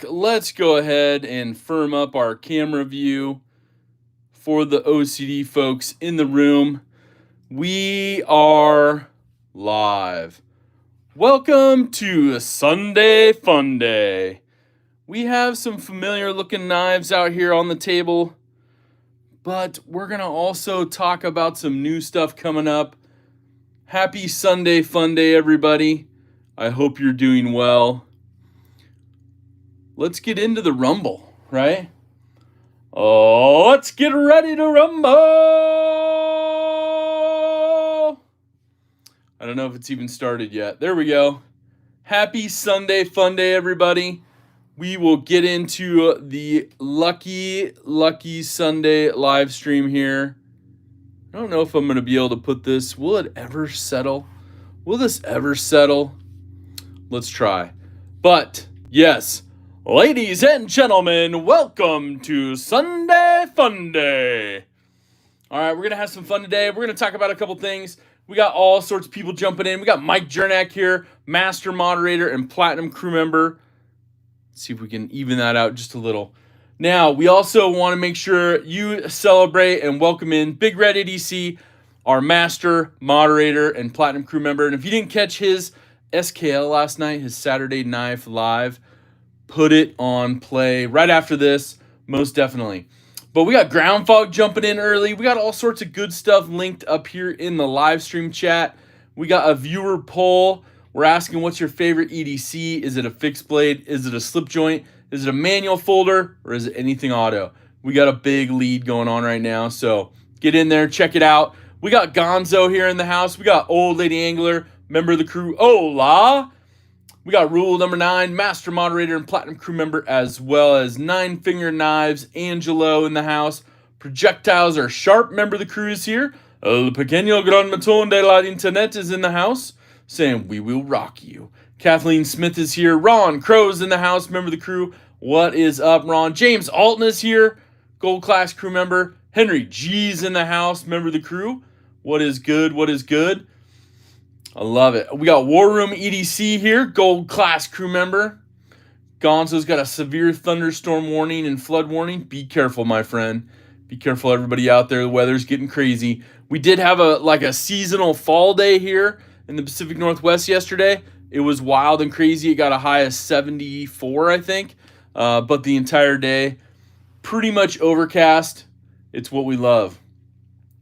back. Let's go ahead and firm up our camera view for the OCD folks in the room. We are live. Welcome to Sunday Fun Day. We have some familiar looking knives out here on the table, but we're going to also talk about some new stuff coming up. Happy Sunday Fun Day, everybody. I hope you're doing well. Let's get into the rumble, right? Oh, let's get ready to rumble. I don't know if it's even started yet. There we go. Happy Sunday Fun Day, everybody. We will get into the lucky Sunday live stream here. I don't know if I'm going to be able to put this. Will it ever settle? Will this ever settle? Let's try. But, yes. Ladies and gentlemen, welcome to Sunday Fun Day. All right, we're going to have some fun today. We're going to talk about a couple things. We got all sorts of people jumping in. We got Mike Jernak here, master moderator and platinum crew member. Let's see if we can even that out just a little. Now, we also want to make sure you celebrate and welcome in Big Red ADC, our master moderator and platinum crew member. And if you didn't catch his SKL last night, his Saturday Knife Live, put it on play right after this, most definitely. But we got Ground Fog jumping in early. We got all sorts of good stuff linked up here in the live stream chat. We got a viewer poll. We're asking, what's your favorite EDC? Is it a fixed blade? Is it a slip joint? Is it a manual folder? Or is it anything auto? We got a big lead going on right now, so get in there, check it out. We got Gonzo here in the house. We got Old Lady Angler, member of the crew. Hola! We got Rule number 9, master moderator and platinum crew member, as well as 9 Finger Knives, Angelo in the house. Projectiles are Sharp, member of the crew is here. El Pequeño Gran Matón de la Internet is in the house, saying, we will rock you. Kathleen Smith is here. Ron Crow's in the house, member of the crew. What is up, Ron? James Alton is here, gold class crew member. Henry G's in the house, member of the crew. What is good? What is good? I love it. We got War Room EDC here, gold class crew member. Gonzo's got a severe thunderstorm warning and flood warning. Be careful, my friend. Be careful, everybody out there. The weather's getting crazy. We did have a seasonal fall day here in the Pacific Northwest yesterday. It was wild and crazy. It got a high of 74, I think. But the entire day, pretty much overcast. It's what we love.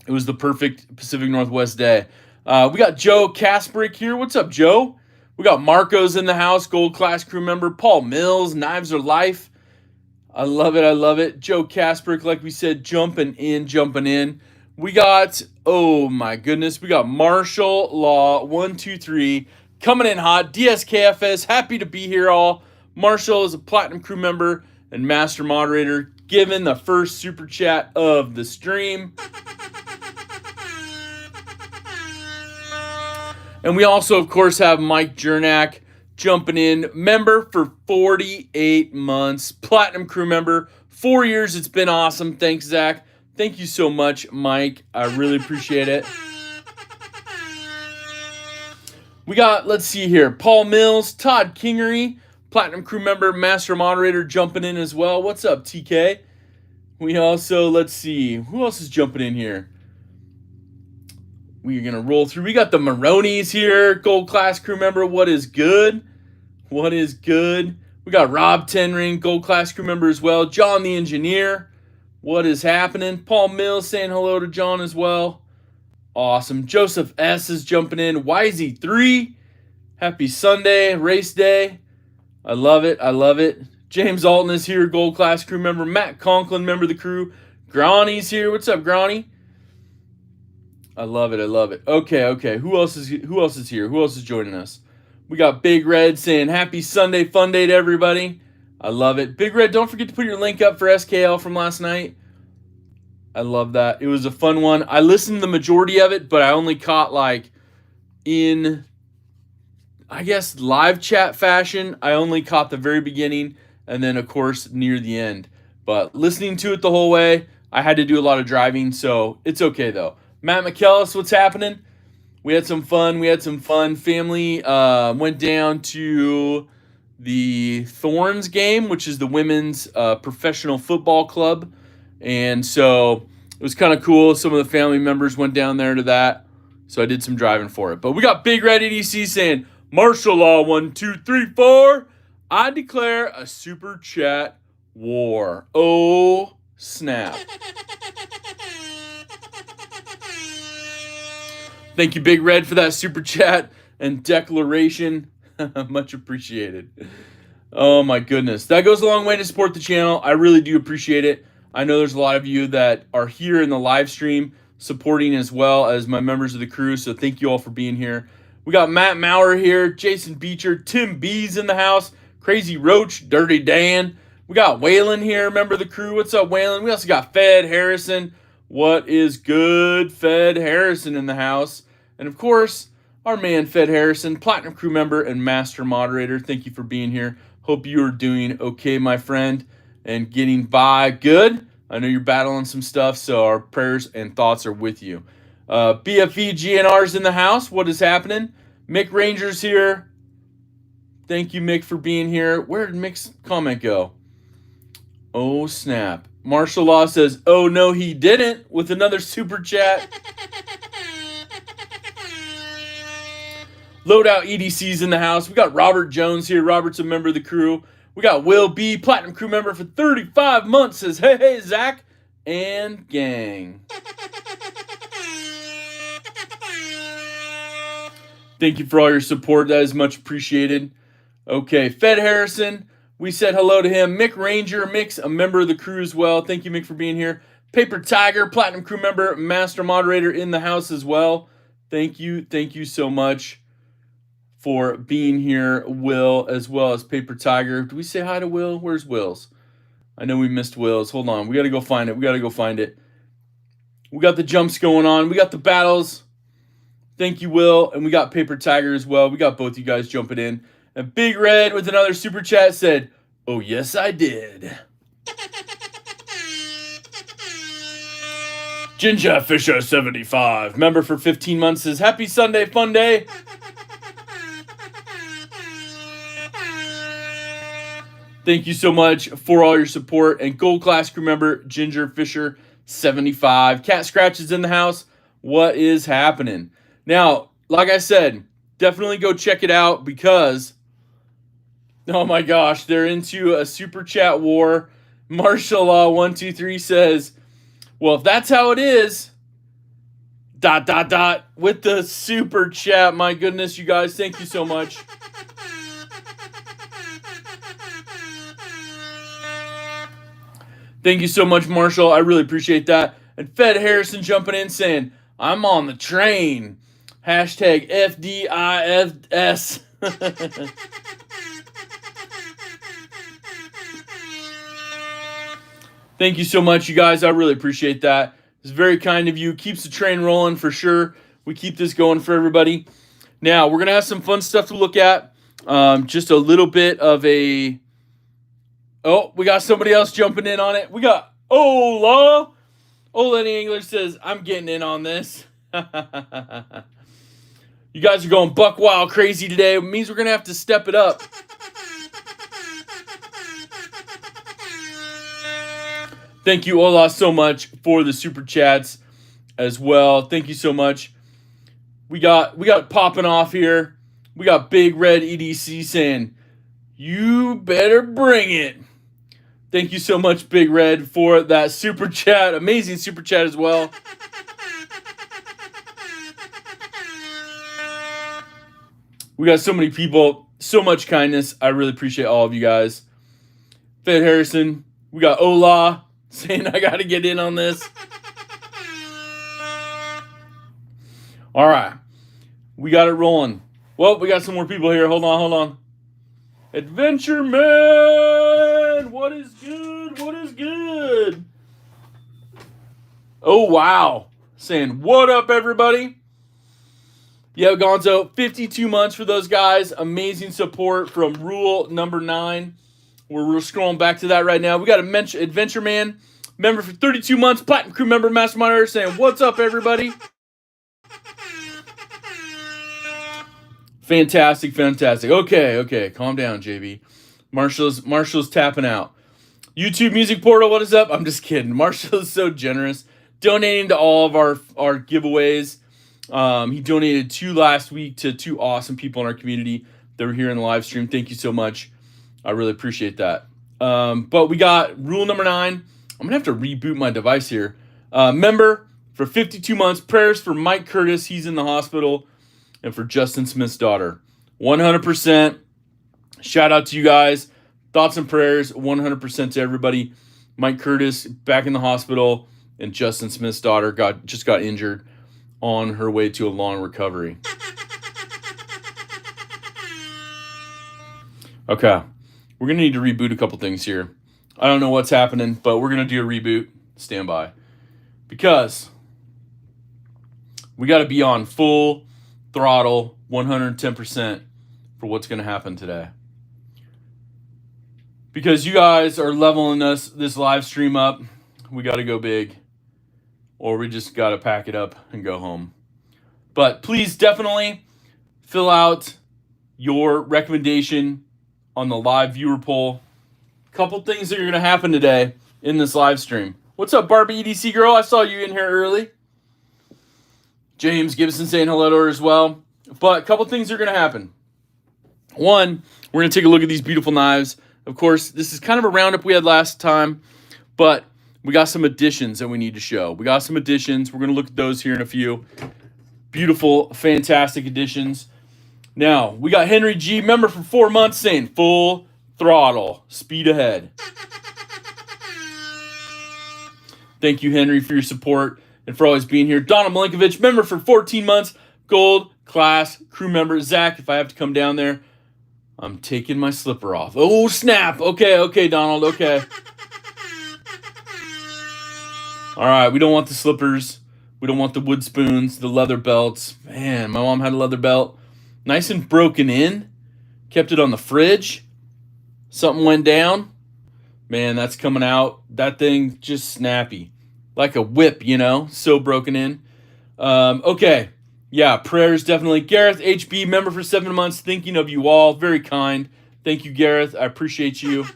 It was the perfect Pacific Northwest day. We got Joe Kasperick here. What's up, Joe? We got Marco's in the house, gold class crew member. Paul Mills, Knives Are Life. I love it. I love it. Joe Kasperick, like we said, jumping in. We got, oh my goodness, we got Marshall Law 123 coming in hot. DSKFS, happy to be here all. Marshall is a platinum crew member and master moderator, giving the first super chat of the stream. And we also, of course, have Mike Jernak jumping in, member for 48 months, platinum crew member, 4 years. It's been awesome. Thanks, Zach. Thank you so much, Mike. I really appreciate it. We got, let's see here, Paul Mills, Todd Kingery, platinum crew member, master moderator, jumping in as well. What's up, TK? We also, let's see, who else is jumping in here? We're going to roll through. We got the Maronis here, gold class crew member. What is good? What is good? We got Rob Tenring, gold class crew member as well. John the engineer. What is happening? Paul Mills saying hello to John as well. Awesome. Joseph S. is jumping in. YZ3. Happy Sunday, race day. I love it. I love it. James Alton is here, gold class crew member. Matt Conklin, member of the crew. Gronny's here. What's up, Gronny? I love it. I love it. Okay. Who else is here? Who else is joining us? We got Big Red saying happy Sunday fun day to everybody. I love it. Big Red, don't forget to put your link up for SKL from last night. I love that. It was a fun one. I listened to the majority of it, but I only caught in, I guess, live chat fashion. I only caught the very beginning and then, of course, near the end. But listening to it the whole way, I had to do a lot of driving, so it's okay, though. Matt McKellis, what's happening? We had some fun. Family went down to the Thorns game, which is the women's professional football club. And so it was kind of cool. Some of the family members went down there to that. So I did some driving for it. But we got Big Red EDC saying, martial law 1, 2, 3, 4. I declare a super chat war. Oh, snap. Thank you, Big Red, for that super chat and declaration. Much appreciated. Oh, my goodness. That goes a long way to support the channel. I really do appreciate it. I know there's a lot of you that are here in the live stream supporting as well as my members of the crew, so thank you all for being here. We got Matt Maurer here, Jason Beecher, Tim B's in the house, Crazy Roach, Dirty Dan. We got Waylon here, member of the crew. What's up, Waylon? We also got Fed Harrison. What is good? Fed Harrison in the house. And of course, our man Fed Harrison, Platinum Crew member and Master Moderator. Thank you for being here. Hope you are doing okay, my friend, and getting by good. I know you're battling some stuff, so our prayers and thoughts are with you. BFE GNR's in the house. What is happening? Mick Ranger's here. Thank you, Mick, for being here. Where did Mick's comment go? Oh, snap. Martial Law says, oh, no, he didn't, with another super chat. Loadout EDC's in the house. We got Robert Jones here. Robert's a member of the crew. We got Will B, Platinum Crew member for 35 months, says, hey, hey, Zach and gang. Thank you for all your support. That is much appreciated. Okay, Fed Harrison, we said hello to him. Mick Ranger, Mick's a member of the crew as well. Thank you, Mick, for being here. Paper Tiger, Platinum Crew member, Master Moderator in the house as well. Thank you so much for being here, Will, as well as Paper Tiger. Do we say hi to Will? Where's Will's? I know we missed Will's. Hold on. We got to go find it. We got the jumps going on. We got the battles. Thank you, Will. And we got Paper Tiger as well. We got both you guys jumping in. And Big Red with another super chat said, oh, yes, I did. Ginger Fisher 75, member for 15 months, says, happy Sunday, fun day. Thank you so much for all your support. And Gold Class crew member, Ginger Fisher 75. Cat Scratch is in the house. What is happening? Now, like I said, definitely go check it out because, oh my gosh, they're into a super chat war. Martial Law 123 says, well, if that's how it is, ... with the super chat. My goodness, you guys, thank you so much. Thank you so much, Marshall. I really appreciate that. And Fed Harrison jumping in saying, I'm on the train. Hashtag FDIFS. Thank you so much, you guys. I really appreciate that. It's very kind of you. Keeps the train rolling for sure. We keep this going for everybody. Now, we're going to have some fun stuff to look at. Just a little bit of a... Oh, we got somebody else jumping in on it. We got Ola. Ola the Angler says, I'm getting in on this. You guys are going buck wild crazy today. It means we're going to have to step it up. Thank you, Ola, so much for the super chats as well. Thank you so much. We got it popping off here. We got Big Red EDC saying, you better bring it. Thank you so much, Big Red, for that super chat. Amazing super chat as well. We got so many people, so much kindness. I really appreciate all of you guys. Fed Harrison, we got Ola saying I got to get in on this. All right. We got it rolling. Well, we got some more people here. Hold on. Adventure Man! What is good? What is good? Oh, wow. Saying, what up, everybody? Yeah, Gonzo, 52 months for those guys. Amazing support from rule number 9. We're scrolling back to that right now. We got a Adventure Man member for 32 months. Platinum Crew member, Master Monitor, saying, what's up, everybody? Fantastic. Okay. Calm down, JB. Marshall's tapping out. YouTube Music Portal, what is up? I'm just kidding. Marshall is so generous, donating to all of our giveaways. He donated 2 last week to 2 awesome people in our community that were here in the live stream. Thank you so much. I really appreciate that. But we got rule number 9. I'm going to have to reboot my device here. Member for 52 months. Prayers for Mike Curtis. He's in the hospital. And for Justin Smith's daughter. 100%. Shout out to you guys. Thoughts and prayers. 100% to everybody. Mike Curtis back in the hospital. And Justin Smith's daughter just got injured on her way to a long recovery. Okay. We're going to need to reboot a couple things here. I don't know what's happening, but we're going to do a reboot. Stand by. Because we got to be on full throttle, 110% for what's going to happen today. Because you guys are leveling this live stream up, we got to go big. Or we just got to pack it up and go home. But please definitely fill out your recommendation on the live viewer poll. Couple things that are going to happen today in this live stream. What's up, Barbie EDC girl? I saw you in here early. James Gibson saying hello to her as well. But a couple things are going to happen. One, we're going to take a look at these beautiful knives. Of course, this is kind of a roundup we had last time, but we got some additions that we need to show. We got some additions. We're going to look at those here in a few. Beautiful, fantastic additions. Now, we got Henry G, member for 4 months, saying full throttle, speed ahead. Thank you, Henry, for your support and for always being here. Donald Milinkovic, member for 14 months, gold class crew member. Zach, if I have to come down there, I'm taking my slipper off. Oh, snap. Okay, Donald, okay. All right, we don't want the slippers. We don't want the wood spoons, the leather belts. Man, my mom had a leather belt. Nice and broken in. Kept it on the fridge. Something went down. Man, that's coming out. That thing just snappy. Like a whip, so broken in. Okay. Yeah, prayers definitely. Gareth HB, member for 7 months, thinking of you all. Very kind. Thank you, Gareth. I appreciate you.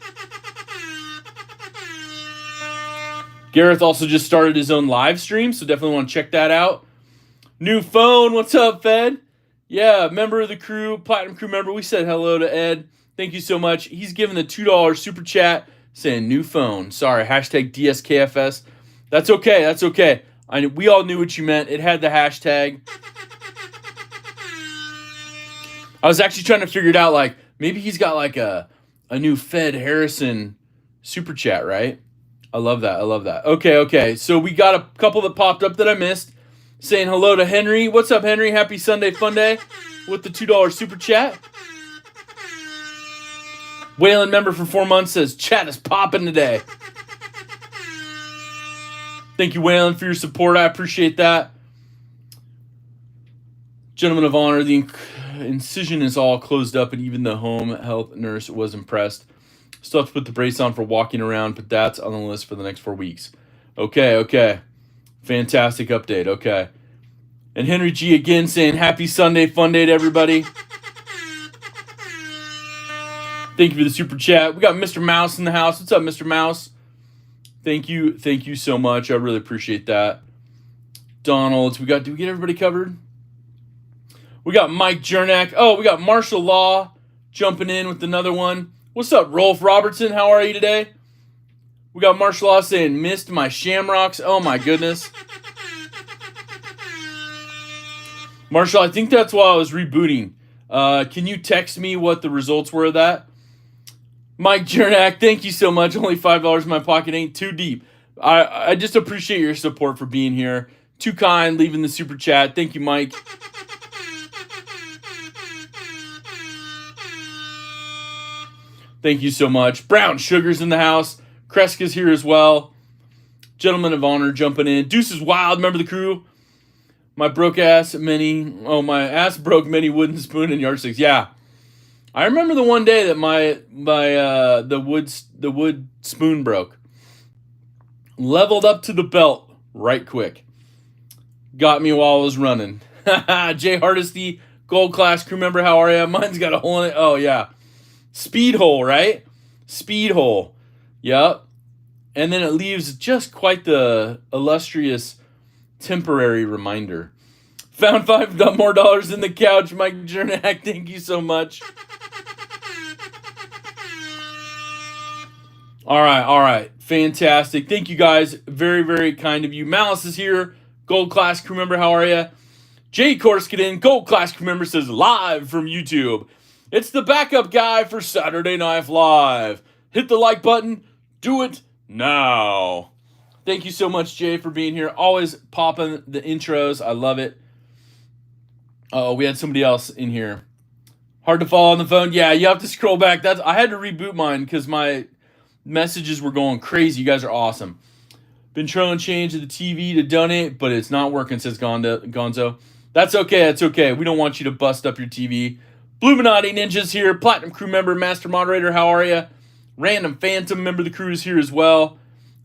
Gareth also just started his own live stream, so definitely want to check that out. New phone. What's up, Fed? Yeah, member of the crew, Platinum Crew member. We said hello to Ed. Thank you so much. He's given the $2 super chat saying new phone. Sorry, hashtag DSKFS. That's okay. We all knew what you meant. It had the hashtag. I was actually trying to figure it out, like, maybe he's got like a new Fed Harrison super chat, right? I love that. Okay. So we got a couple that popped up that I missed. Saying hello to Henry. What's up, Henry? Happy Sunday Fun Day with the $2 super chat. Waylon, member for 4 months, says chat is popping today. Thank you, Waylon, for your support. I appreciate that. Gentleman of honor, the incision is all closed up, and even the home health nurse was impressed. Still have to put the brace on for walking around, but that's on the list for the next 4 weeks. Okay. Fantastic update. Okay. And Henry G again saying happy Sunday Fun Day to everybody. Thank you for the super chat. We got Mr. Mouse in the house. What's up, Mr. Mouse? Thank you so much. I really appreciate that. Donald, did we get everybody covered? We got Mike Jernak. Oh, we got Marshall Law jumping in with another one. What's up, Rolf Robertson? How are you today? We got Marshall Law saying, missed my shamrocks. Oh, my goodness. Marshall, I think that's why I was rebooting. Can you text me what the results were of that? Mike Jernak, thank you so much. Only $5 in my pocket ain't too deep. I just appreciate your support for being here. Too kind, leaving the super chat. Thank you, Mike. Thank you so much. Brown Sugar's in the house. Kreska's here as well. Gentleman of honor jumping in. Deuce is wild. Remember the crew? My ass broke many wooden spoon and yardsticks. Yeah. I remember the one day that the wood spoon broke. Leveled up to the belt right quick. Got me while I was running. Jay Hardesty, gold class crew member. How are you? Mine's got a hole in it. Oh, yeah. Speed hole, right? Speed hole. Yep. And then it leaves just quite the illustrious temporary reminder. Found $5 more in the couch, Mike Jernak. Thank you so much. All right. Fantastic. Thank you guys. Very, very kind of you. Malice is here. Gold class crew member, how are you? Jay Korskinen, Gold class crew member, says live from YouTube. It's the backup guy for Saturday Night Live. Hit the like button. Do it now. Thank you so much, Jay, for being here. Always popping the intros. I love it. Oh, we had somebody else in here. Hard to follow on the phone. Yeah, you have to scroll back. I had to reboot mine because my messages were going crazy. You guys are awesome. Been trying to change the TV to donate, but it's not working, says Gonzo. That's okay. That's okay. We don't want you to bust up your TV. Bluminati Ninja's here. Platinum crew member, master moderator. How are you? Random Phantom member of the crew is here as well.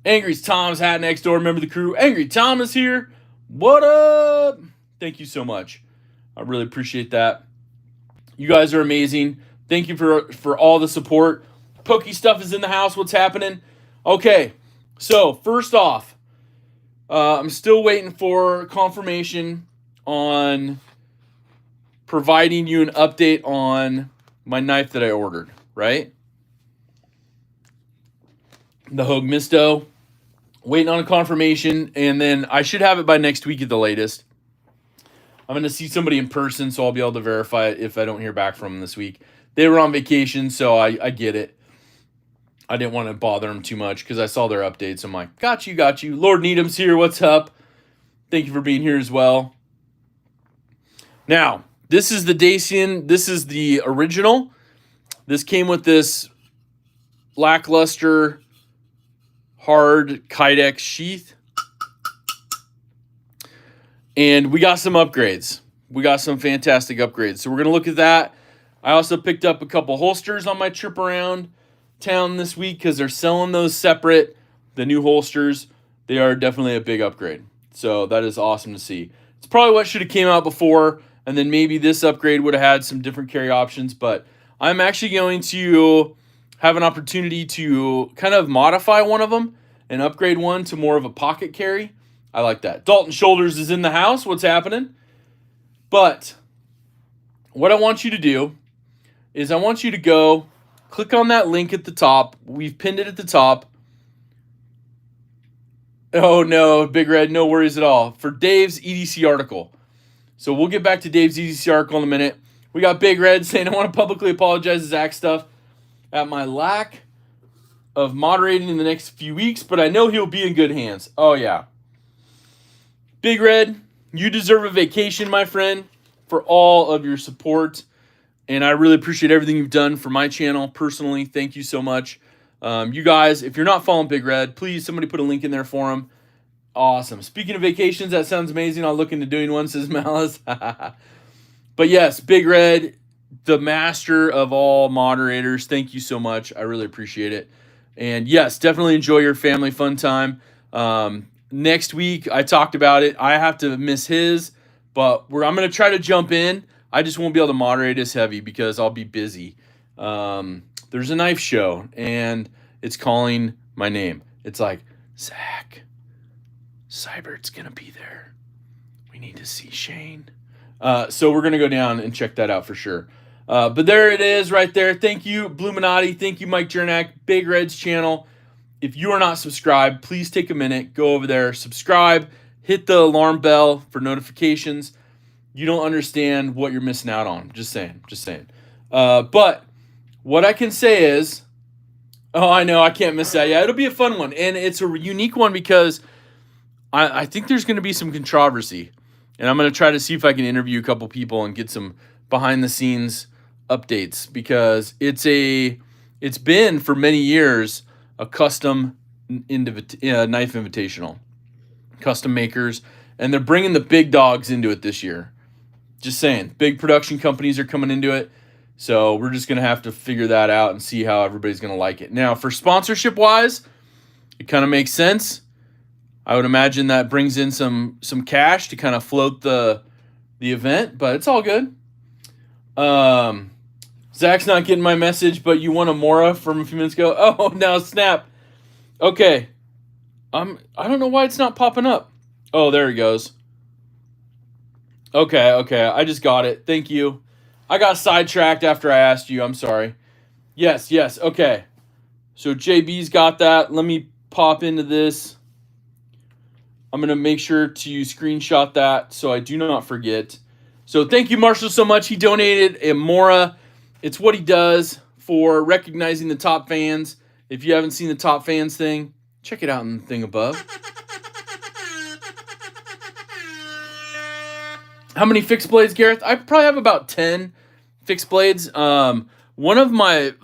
Angry's Tom's hat next door member of the crew. Angry Tom is here. What up? Thank you so much. I really appreciate that. You guys are amazing. Thank you for all the support. Pokey stuff is in the house. What's happening? Okay, so first off, I'm still waiting for confirmation on providing you an update on my knife that I ordered, right? The Hogue Misto. Waiting on a confirmation, and then I should have it by next week at the latest. I'm going to see somebody in person, so I'll be able to verify it if I don't hear back from them this week. They were on vacation, so I get it. I didn't want to bother them too much because I saw their updates. I'm like, got you. Lord Needham's here. What's up? Thank you for being here as well. Now, this is the Dacian. This is the original. This came with this lackluster hard Kydex sheath. And we got some upgrades. We got some fantastic upgrades. So we're going to look at that. I also picked up a couple holsters on my trip around town this week because they're selling those separate. The new holsters, they are definitely a big upgrade. So that is awesome to see. It's probably what should have came out before, and then maybe this upgrade would have had some different carry options. But I'm actually going to have an opportunity to kind of modify one of them and upgrade one to more of a pocket carry. I like that. Dalton Shoulders is in the house. What's happening? But what I want you to do is I want you to go click on that link at the top. We've pinned it at the top. Oh no, Big Red, no worries at all. For Dave's EDC article. So we'll get back to Dave's EDC article in a minute. We got Big Red saying, I want to publicly apologize to Zach Stuff at my lack of moderating in the next few weeks, but I know he'll be in good hands. Oh yeah. Big Red, you deserve a vacation, my friend, for all of your support. And I really appreciate everything you've done for my channel personally. Thank you so much. You guys, if you're not following Big Red, please, somebody put a link in there for him. Awesome. Speaking of vacations, that sounds amazing. I'll look into doing one, says Malice. But yes, Big Red, the master of all moderators, thank you so much. I really appreciate it. And yes, definitely enjoy your family fun time. Next week, I talked about it. I have to miss his, but I'm going to try to jump in. I just won't be able to moderate as heavy because I'll be busy. There's a knife show, and it's calling my name. It's like, Zach, Cybert's going to be there. We need to see Shane. So we're going to go down and check that out for sure. But there it is right there. Thank you, Bluminati. Thank you, Mike Jernak, Big Red's channel. If you are not subscribed, please take a minute, go over there, subscribe, hit the alarm bell for notifications. You don't understand what you're missing out on. Just saying. But what I can say is, oh, I know, I can't miss that. Yeah, it'll be a fun one. And it's a unique one because I think there's going to be some controversy. And I'm going to try to see if I can interview a couple people and get some behind-the-scenes updates because it's been for many years a custom knife invitational, custom makers, and they're bringing the big dogs into it this year. Just saying, big production companies are coming into it, so we're just going to have to figure that out and see how everybody's going to like it. Now, for sponsorship-wise, it kind of makes sense. I would imagine that brings in some cash to kind of float the event, but it's all good. Zach's not getting my message, but you won a Mora from a few minutes ago. Oh, now snap. Okay. I don't know why it's not popping up. Oh, there he goes. Okay, I just got it. Thank you. I got sidetracked after I asked you. I'm sorry. Yes, okay. So JB's got that. Let me pop into this. I'm going to make sure to screenshot that so I do not forget. So thank you, Marshall, so much. He donated a Mora. It's what he does for recognizing the top fans. If you haven't seen the top fans thing, check it out in the thing above. How many fixed blades, Gareth? I probably have about 10 fixed blades. One of my,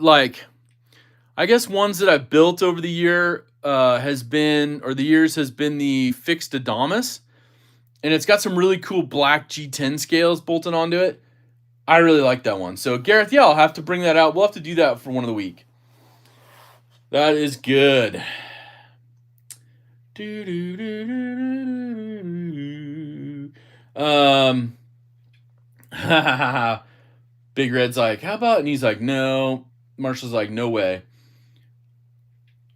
I guess ones that I've built over the years has been the fixed Adamas. And it's got some really cool black G10 scales bolted onto it. I really like that one. So, Gareth, yeah, I'll have to bring that out. We'll have to do that for one of the week. That is good. Big Red's like, how about? And he's like, no. Marshall's like, no way.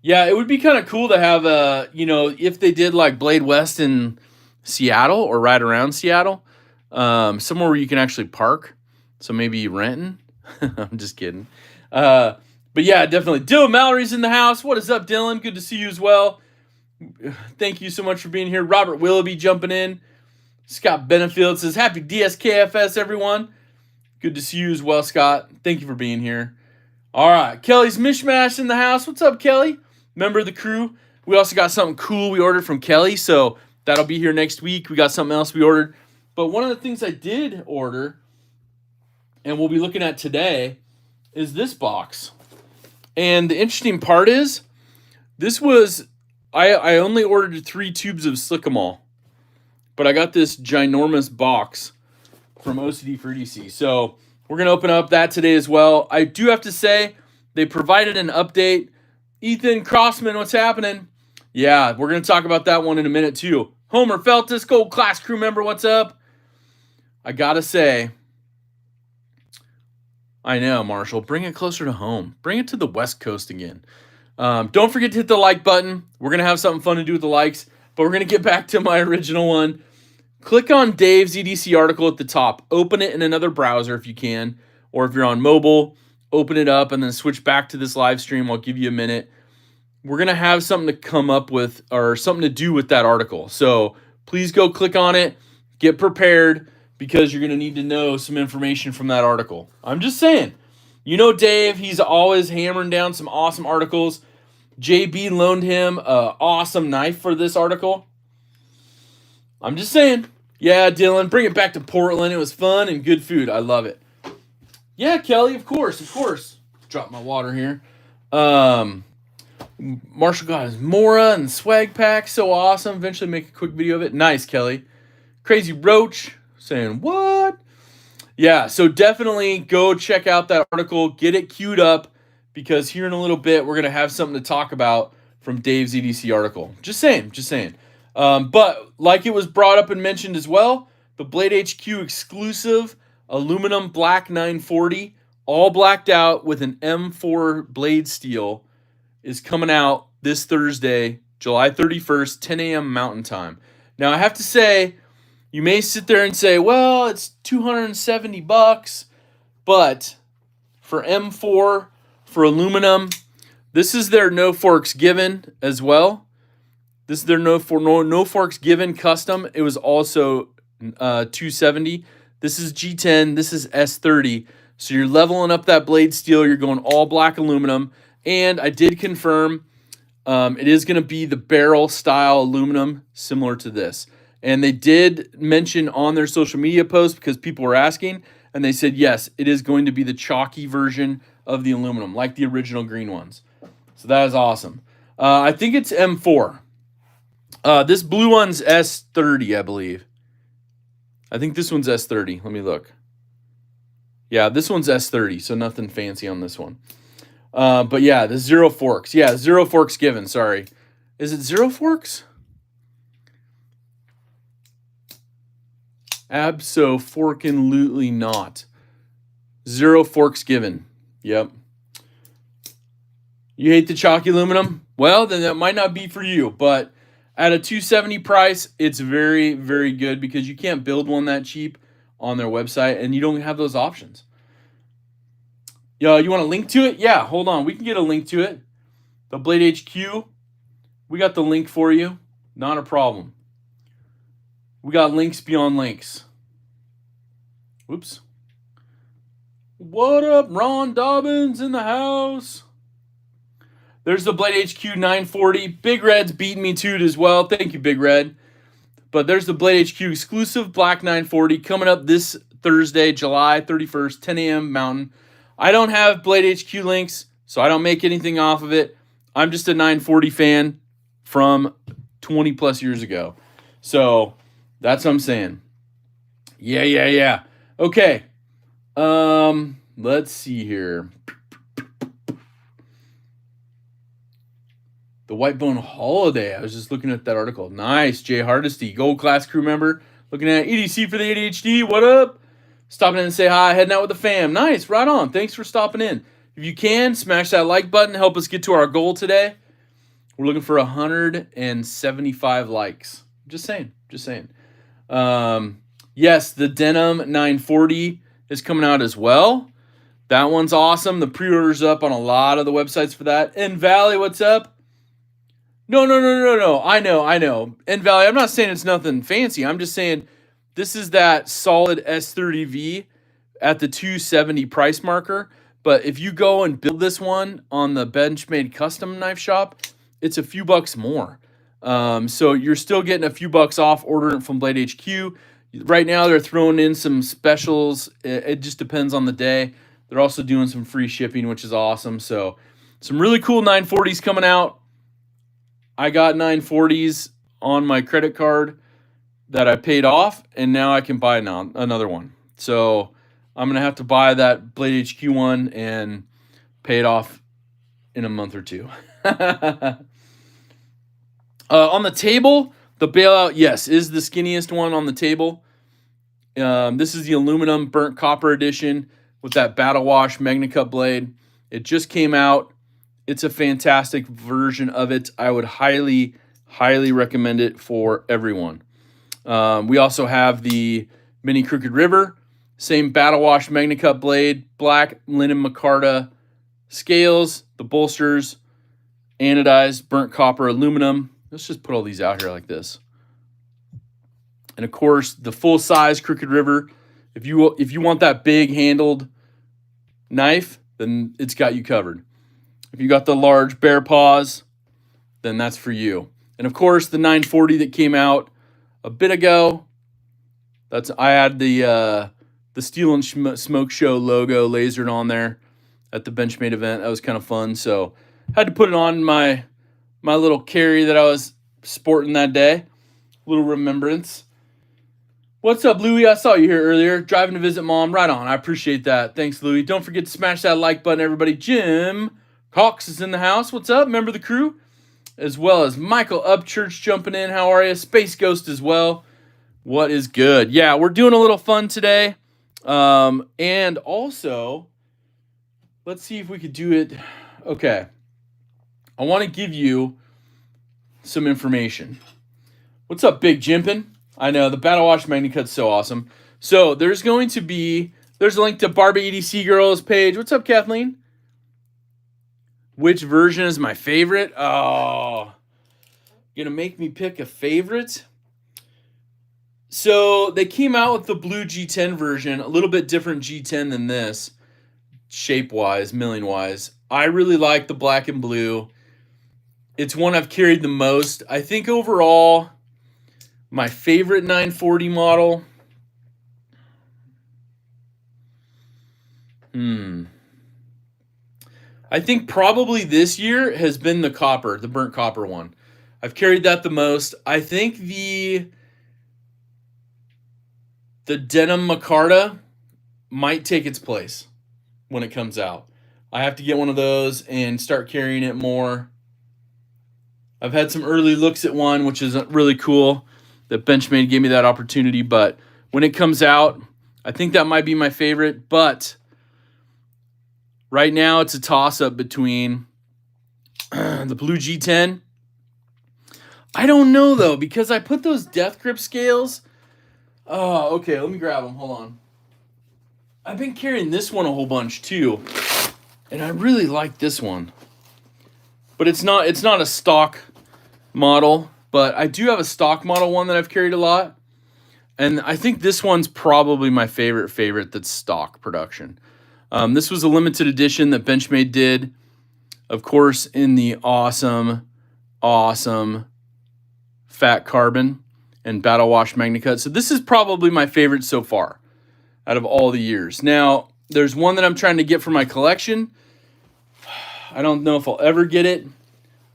Yeah, it would be kind of cool to have if they did like Blade West in Seattle or right around Seattle, somewhere where you can actually park. So maybe renting. I'm just kidding. But yeah, definitely. Dylan Mallory's in the house. What is up, Dylan? Good to see you as well. Thank you so much for being here. Robert Willoughby jumping in. Scott Benefield says, happy DSKFS, everyone. Good to see you as well, Scott. Thank you for being here. All right, Kelly's Mishmash in the house. What's up, Kelly? Member of the crew. We also got something cool we ordered from Kelly, so that'll be here next week. We got something else we ordered. But one of the things I did order, and we'll be looking at today, is this box. And the interesting part is, this was, I only ordered 3 tubes of Slickamol, but I got this ginormous box from OCD for EDC. So we're going to open up that today as well. I do have to say, they provided an update. Ethan Crossman, what's happening? Yeah, we're going to talk about that one in a minute too. Homer Feltus, Gold Class crew member, what's up? I got to say, I know, Marshall, bring it closer to home. Bring it to the West Coast again. Don't forget to hit the like button. We're going to have something fun to do with the likes, but we're going to get back to my original one. Click on Dave's EDC article at the top. Open it in another browser if you can, or if you're on mobile, open it up and then switch back to this live stream. I'll give you a minute. We're going to have something to come up with or something to do with that article. So please go click on it. Get prepared because you're going to need to know some information from that article. I'm just saying. You know Dave, he's always hammering down some awesome articles. JB loaned him an awesome knife for this article. I'm just saying. Yeah, Dylan, bring it back to Portland. It was fun and good food. I love it. Yeah, Kelly, of course. Drop my water here. Marshall got his Mora and swag pack. So awesome. Eventually make a quick video of it. Nice, Kelly. Crazy Roach saying, what? Yeah, so definitely go check out that article. Get it queued up because here in a little bit, we're going to have something to talk about from Dave's EDC article. Just saying. But like it was brought up and mentioned as well, the Blade HQ exclusive aluminum black 940, all blacked out with an M4 blade steel, is coming out this Thursday, July 31st, 10 a.m. Mountain Time. Now, I have to say, you may sit there and say, well, it's $270, but for M4, for aluminum, this is their no forks given as well. This is their no forks given custom. It was also $270. This is G10. This is S30. So you're leveling up that blade steel. You're going all black aluminum. And I did confirm it is going to be the barrel style aluminum similar to this. And they did mention on their social media post because people were asking. And they said, yes, it is going to be the chalky version of the aluminum, like the original green ones. So that is awesome. I think it's M4. This blue one's S30, I believe. I think this one's S30. Let me look. Yeah, this one's S30, so nothing fancy on this one. But yeah, the zero forks. Yeah, zero forks given, sorry. Is it zero forks? Abso-forkin-lutely not. Zero forks given. Yep. You hate the chalky aluminum? Well, then that might not be for you. But at a $270 price, it's very, very good because you can't build one that cheap on their website, and you don't have those options. Yo, you want a link to it? Yeah, hold on. We can get a link to it. The Blade HQ, we got the link for you. Not a problem. We got links beyond links. Whoops. What up, Ron Dobbins in the house? There's the Blade HQ 940. Big Red's beating me to it as well. Thank you, Big Red. But there's the Blade HQ exclusive black 940 coming up this Thursday, July 31st, 10 a.m. Mountain. I don't have Blade HQ links, so I don't make anything off of it. I'm just a 940 fan from 20 plus years ago. So that's what I'm saying. Yeah. Okay. Let's see here. The Whitebone Holiday. I was just looking at that article. Nice. Jay Hardesty, Gold Class crew member. Looking at EDC for the ADHD. What up? Stopping in and say hi. Heading out with the fam. Nice. Right on. Thanks for stopping in. If you can, smash that like button. Help us get to our goal today. We're looking for 175 likes. Just saying. Yes, the Denim 940 is coming out as well. That one's awesome. The pre-order's up on a lot of the websites for that. And Valley, what's up? No. I know. And Valley, I'm not saying it's nothing fancy. I'm just saying this is that solid S30V at the 270 price marker. But if you go and build this one on the Benchmade custom knife shop, it's a few bucks more. So you're still getting a few bucks off ordering it from Blade HQ. Right now they're throwing in some specials. It just depends on the day. They're also doing some free shipping, which is awesome. So some really cool 940s coming out. I got 940s on my credit card that I paid off, and now I can buy another one. So I'm going to have to buy that Blade HQ one and pay it off in a month or two. On the table, the bailout, yes, is the skinniest one on the table. This is the aluminum burnt copper edition with that battle wash MagnaCut blade. It just came out. It's a fantastic version of it. I would highly recommend it for everyone. We also have the Mini Crooked River, same battle wash MagnaCut blade, black linen micarta scales, the bolsters, anodized burnt copper aluminum. Let's just put all these out here like this. And of course, the full size Crooked River. If you want that big handled knife, then it's got you covered. If you got the large bear paws, then that's for you. And of course, the 940 that came out a bit ago. I had the Steel and Smoke Show logo lasered on there at the Benchmade event. That was kind of fun. So had to put it on my little carry that I was sporting that day. Little remembrance. What's up, Louie? I saw you here earlier. Driving to visit mom. Right on. I appreciate that. Thanks, Louie. Don't forget to smash that like button, everybody. Jim Cox is in the house. What's up? Member of the crew. As well as Michael Upchurch jumping in. How are you? Space Ghost as well. What is good? Yeah, we're doing a little fun today. And also, let's see if we could do it. Okay. I want to give you some information. What's up, Big Jimpin'? I know, the Battle Wash MagnaCut's so awesome. So there's a link to Barbie EDC Girls page. What's up, Kathleen? Which version is my favorite? Oh, gonna make me pick a favorite? So they came out with the blue G10 version, a little bit different G10 than this, shape-wise, milling-wise. I really like the black and blue. It's one I've carried the most. I think overall, my favorite 940 model. I think probably this year has been the burnt copper one. I've carried that the most. I think the denim micarta might take its place when it comes out. I have to get one of those and start carrying it more. I've had some early looks at one, which is really cool. That Benchmade gave me that opportunity, but when it comes out, I think that might be my favorite. But Right now, it's a toss-up between the Blue G10. I don't know, though, because I put those Death Grip scales. Oh, okay, let me grab them. Hold on. I've been carrying this one a whole bunch, too. And I really like this one. But it's not a stock model. But I do have a stock model one that I've carried a lot. And I think this one's probably my favorite that's stock production. This was a limited edition that Benchmade did. Of course, in the awesome fat carbon and battle wash MagnaCut. So this is probably my favorite so far out of all the years. Now, there's one that I'm trying to get for my collection. I don't know if I'll ever get it,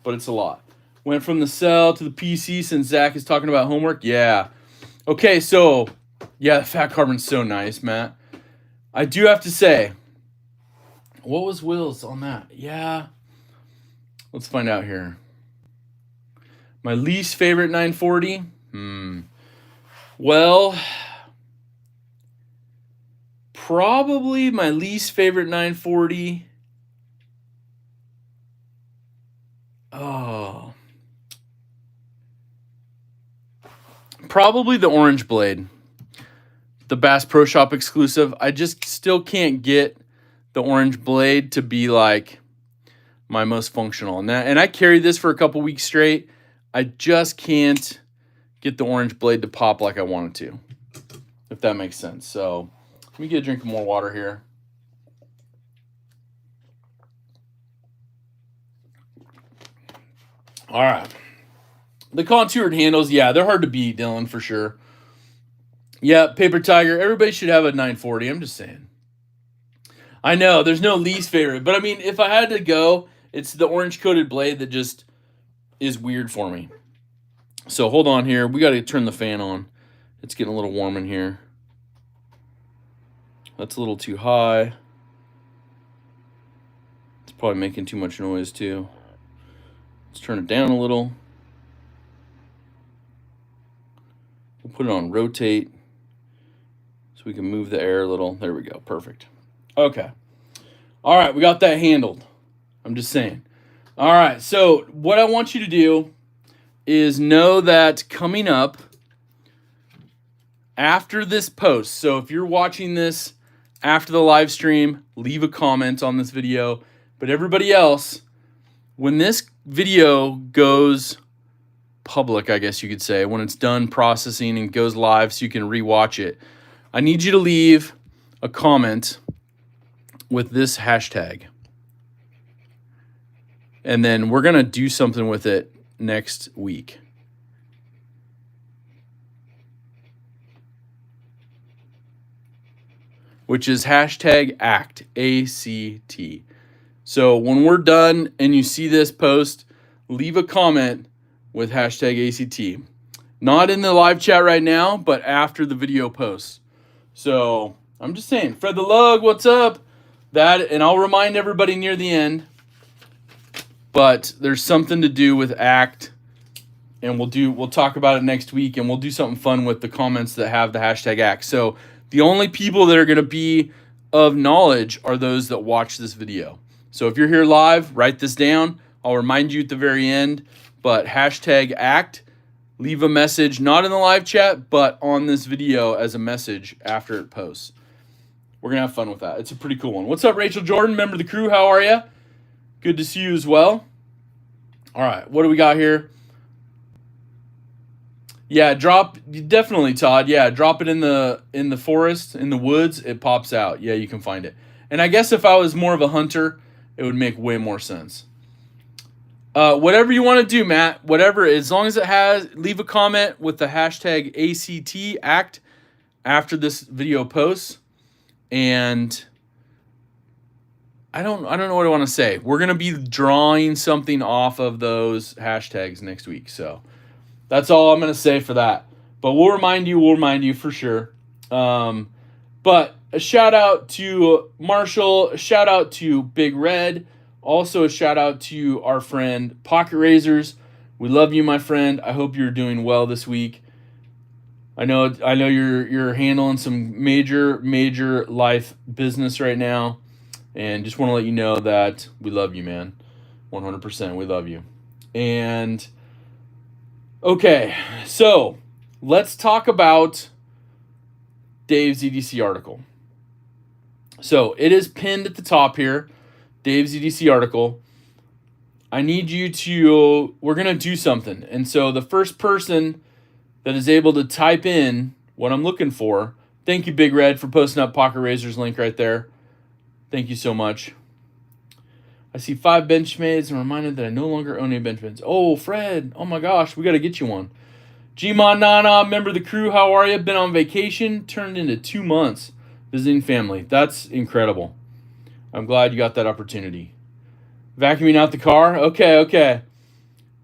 but it's a lot. Went from the cell to the PC since Zach is talking about homework. Yeah. Okay, so, yeah, the fat carbon's so nice, Matt. I do have to say, what was Will's on that? Yeah. Let's find out here. My least favorite 940? Well, probably my least favorite 940. Oh. Probably the Orange Blade. The Bass Pro Shop exclusive. I just still can't get the Orange Blade to be like my most functional. And I carried this for a couple weeks straight. I just can't get the Orange Blade to pop like I wanted to, if that makes sense. So let me get a drink of more water here. All right. The contoured handles, yeah, they're hard to beat, Dylan, for sure. Yeah, Paper Tiger, everybody should have a 940. I'm just saying. I know, there's no least favorite. But, I mean, if I had to go, it's the orange-coated blade that just is weird for me. So, hold on here. We got to turn the fan on. It's getting a little warm in here. That's a little too high. It's probably making too much noise, too. Let's turn it down a little. We'll put it on rotate so we can move the air a little. There we go. Perfect. Okay. All right. We got that handled. I'm just saying. All right. So what I want you to do is know that coming up after this post, so if you're watching this after the live stream, leave a comment on this video. But everybody else, when this video goes public, I guess you could say, when it's done processing and goes live so you can rewatch it, I need you to leave a comment with this hashtag. And then we're going to do something with it next week. Which is hashtag ACT, A-C-T. So when we're done and you see this post, leave a comment with hashtag ACT. Not in the live chat right now, but after the video posts. So I'm just saying, Fred the Lug, what's up? And I'll remind everybody near the end. But there's something to do with ACT, and we'll talk about it next week, and we'll do something fun with the comments that have the hashtag ACT. So the only people that are going to be of knowledge are those that watch this video. So if you're here live, write this down. I'll remind you at the very end. But hashtag ACT, leave a message, not in the live chat, but on this video as a message after it posts. We're going to have fun with that. It's a pretty cool one. What's up, Rachel Jordan, member of the crew? How are you? Good to see you as well. All right, what do we got here? Yeah, definitely, Todd. Yeah, drop it in the forest, in the woods. It pops out. Yeah, you can find it. And I guess if I was more of a hunter, it would make way more sense. Whatever you want to do, Matt. Whatever, as long as it has, leave a comment with the hashtag ACT after this video posts. And I don't know what I want to say. We're gonna be drawing something off of those hashtags next week. So that's all I'm gonna say for that. But we'll remind you for sure. But a shout out to Marshall, a shout out to Big Red, also a shout out to our friend Pocket Razors. We love you, my friend. I hope you're doing well this week. I know you're handling some major life business right now. And just want to let you know that we love you, man. 100%. We love you. And okay, so let's talk about Dave's EDC article. So it is pinned at the top here, Dave's EDC article. I need you to, we're going to do something. And so the first person that is able to type in what I'm looking for, thank you, Big Red, for posting up Pocket Razor's link right there. Thank you so much. I see 5 Benchmades and reminded that I no longer own any Benchmades. Oh, Fred. Oh my gosh, we got to get you one. Gmon Nana, member of the crew, how are you? Been on vacation, turned into 2 months visiting family. That's incredible. I'm glad you got that opportunity. Vacuuming out the car? Okay.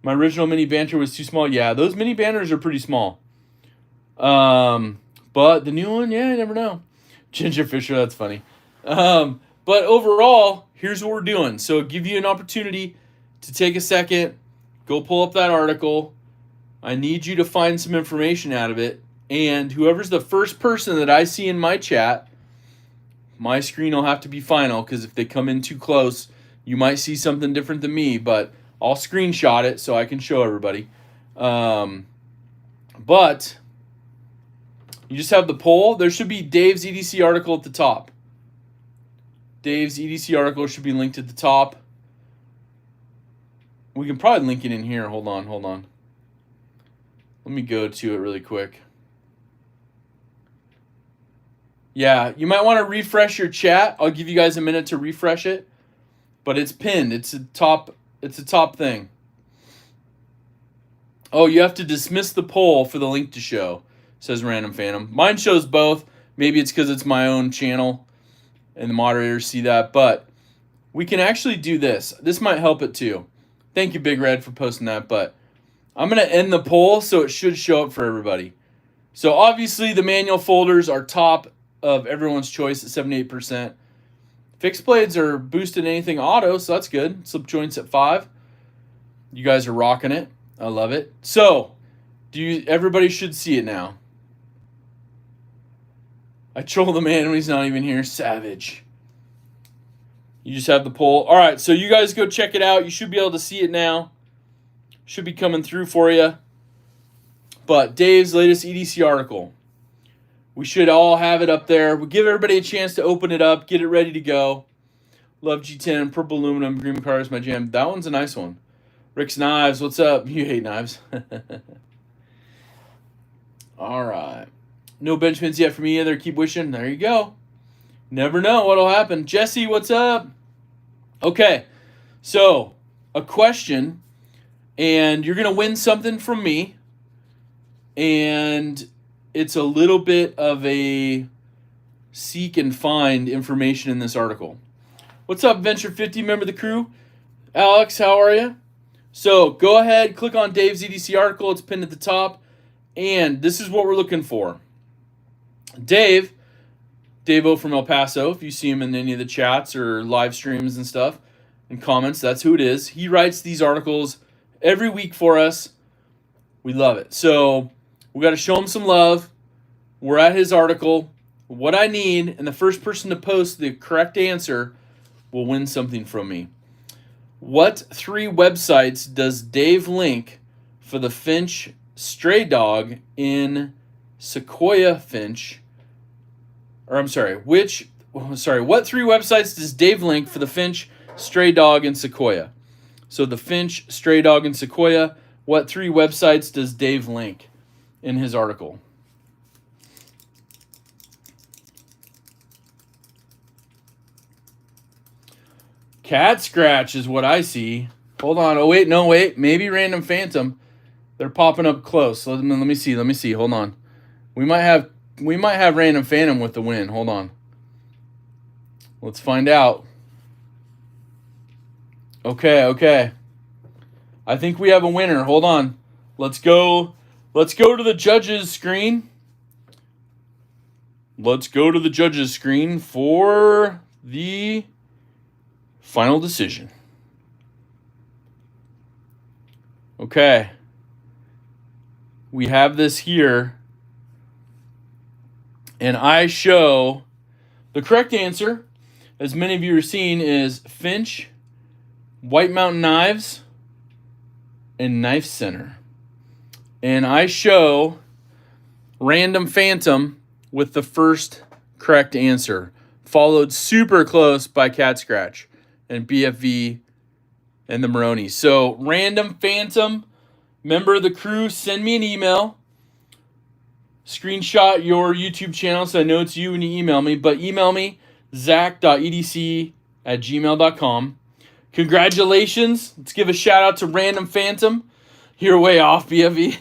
My original mini banter was too small. Yeah, those mini banters are pretty small. But the new one, yeah, I never know. Ginger Fisher, that's funny. But overall, here's what we're doing. So give you an opportunity to take a second, go pull up that article. I need you to find some information out of it. And whoever's the first person that I see in my chat, my screen will have to be final, because if they come in too close, you might see something different than me, but I'll screenshot it so I can show everybody. But you just have the poll. There should be Dave's EDC article at the top. Dave's EDC article should be linked at the top. We can probably link it in here. Hold on. Let me go to it really quick. Yeah, you might want to refresh your chat. I'll give you guys a minute to refresh it. But it's pinned. It's a top thing. Oh, you have to dismiss the poll for the link to show, says Random Phantom. Mine shows both. Maybe it's because it's my own channel and the moderators see that. But we can actually do this. This might help it too. Thank you, Big Red, for posting that. But I'm going to end the poll so it should show up for everybody. So obviously the manual folders are top of everyone's choice at 78%. Fixed blades are boosted anything auto, so that's good. Slip joints at 5. You guys are rocking it. I love it. So, everybody should see it now. I troll the man when he's not even here. Savage. You just have the poll. All right, so you guys go check it out. You should be able to see it now. Should be coming through for you. But Dave's latest EDC article. We should all have it up there. We'll give everybody a chance to open it up, get it ready to go. Love G10, purple aluminum, green cars, my jam. That one's a nice one. Rick's Knives, what's up? You hate knives. All right. No Benchmades yet for me either. Keep wishing. There you go. Never know what'll happen. Jesse, what's up? Okay. So, a question, and you're going to win something from me. And it's a little bit of a seek and find information in this article. What's up, Venture 50, member of the crew? Alex, how are you? So go ahead, click on Dave's EDC article. It's pinned at the top. And this is what we're looking for. Dave-O from El Paso, if you see him in any of the chats or live streams and stuff and comments, that's who it is. He writes these articles every week for us. We love it. So we got to show him some love. We're at his article. What I need, and the first person to post the correct answer will win something from me. What 3 websites does Dave link for the Finch stray dog in Sequoia Finch? What 3 websites does Dave link for the Finch stray dog in Sequoia? So the Finch stray dog in Sequoia, what 3 websites does Dave link in his article? Cat Scratch is what I see. Hold on. Oh, wait. No, wait. Maybe Random Phantom. They're popping up close. Let me see. Hold on. We might have Random Phantom with the win. Hold on. Let's find out. Okay. I think we have a winner. Hold on. Let's go to the judges screen. Let's go to the judges screen for the final decision. Okay. We have this here. And I show the correct answer as many of you are seeing, is Finch, White Mountain Knives, and Knife Center. And I show Random Phantom with the first correct answer, followed super close by Cat Scratch and BFV and the Maroney. So Random Phantom, member of the crew, send me an email. Screenshot your YouTube channel so I know it's you when you email me. But email me, zach.edc@gmail.com. Congratulations. Let's give a shout out to Random Phantom. You're way off, BFV.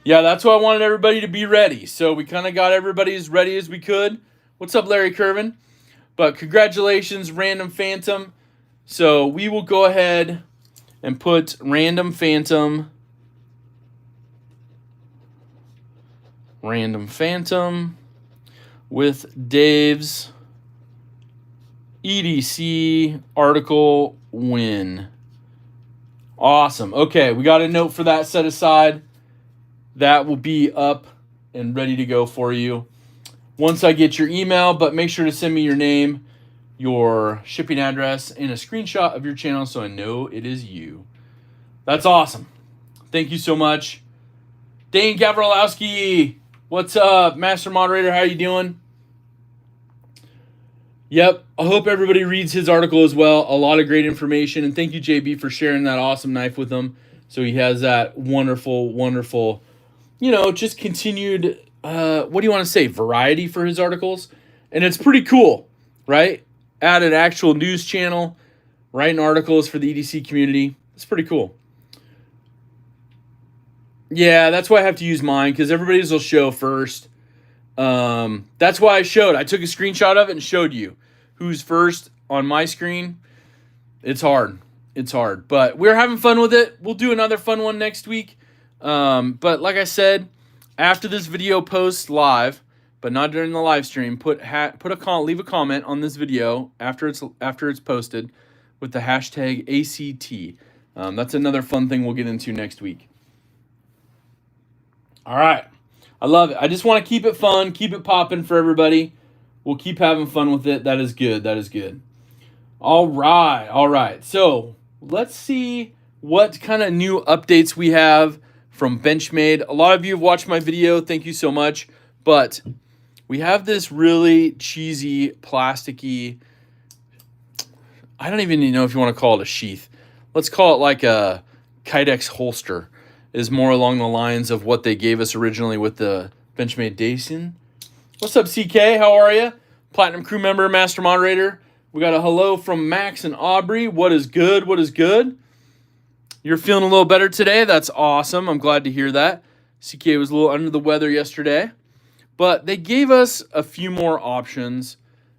Yeah, that's why I wanted everybody to be ready. So we kind of got everybody as ready as we could. What's up, Larry Curvin? But congratulations, Random Phantom. So we will go ahead and put Random Phantom with Dave's EDC article win. Awesome. Okay, we got a note for that set aside. That will be up and ready to go for you once I get your email, but make sure to send me your name, your shipping address, and a screenshot of your channel so I know it is you. That's awesome. Thank you so much. Dane Gavrolowski, what's up? Master Moderator, how you doing? Yep, I hope everybody reads his article as well. A lot of great information. And thank you, JB, for sharing that awesome knife with him. So he has that wonderful, wonderful, just continued, what do you want to say, variety for his articles. And it's pretty cool, right? Add an actual news channel, writing articles for the EDC community. It's pretty cool. Yeah, that's why I have to use mine, because everybody's will show first. That's why I showed. I took a screenshot of it and showed you who's first on my screen. It's hard. It's hard. But we're having fun with it. We'll do another fun one next week. But like I said, after this video posts live, but not during the live stream, leave a comment on this video after it's posted with the hashtag ACT. That's another fun thing we'll get into next week. All right. I love it. I just want to keep it fun, keep it popping for everybody. We'll keep having fun with it. That is good. That is good. All right. All right. So let's see what kind of new updates we have from Benchmade. A lot of you have watched my video. Thank you so much. But we have this really cheesy, plasticky, I don't even know if you want to call it a sheath. Let's call it like a Kydex holster. Is more along the lines of what they gave us originally with the Benchmade Dian. What's up, CK? How are you? Platinum crew member, master moderator. We got a hello from Max and Aubrey. What is good? What is good? You're feeling a little better today? That's awesome. I'm glad to hear that. CK was a little under the weather yesterday. But they gave us a few more options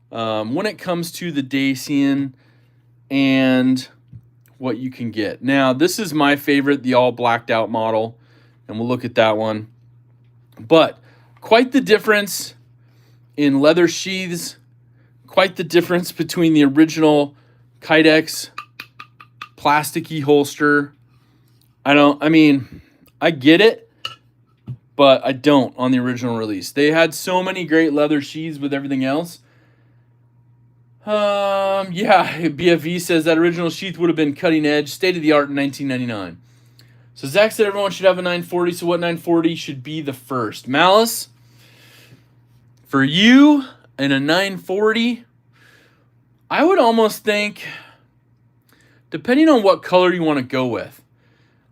when it comes to the Dian and what you can get. Now, this is my favorite, the all blacked out model, and we'll look at that one. But quite the difference in leather sheaths, quite the difference between the original Kydex plasticky holster. I get it, but I don't on the original release. They had so many great leather sheaths with everything else. BFV says that original sheath would have been cutting edge, state of the art in 1999. So Zach said everyone should have a 940. So what 940 should be the first? Malice, for you in a 940, I would almost think, depending on what color you want to go with.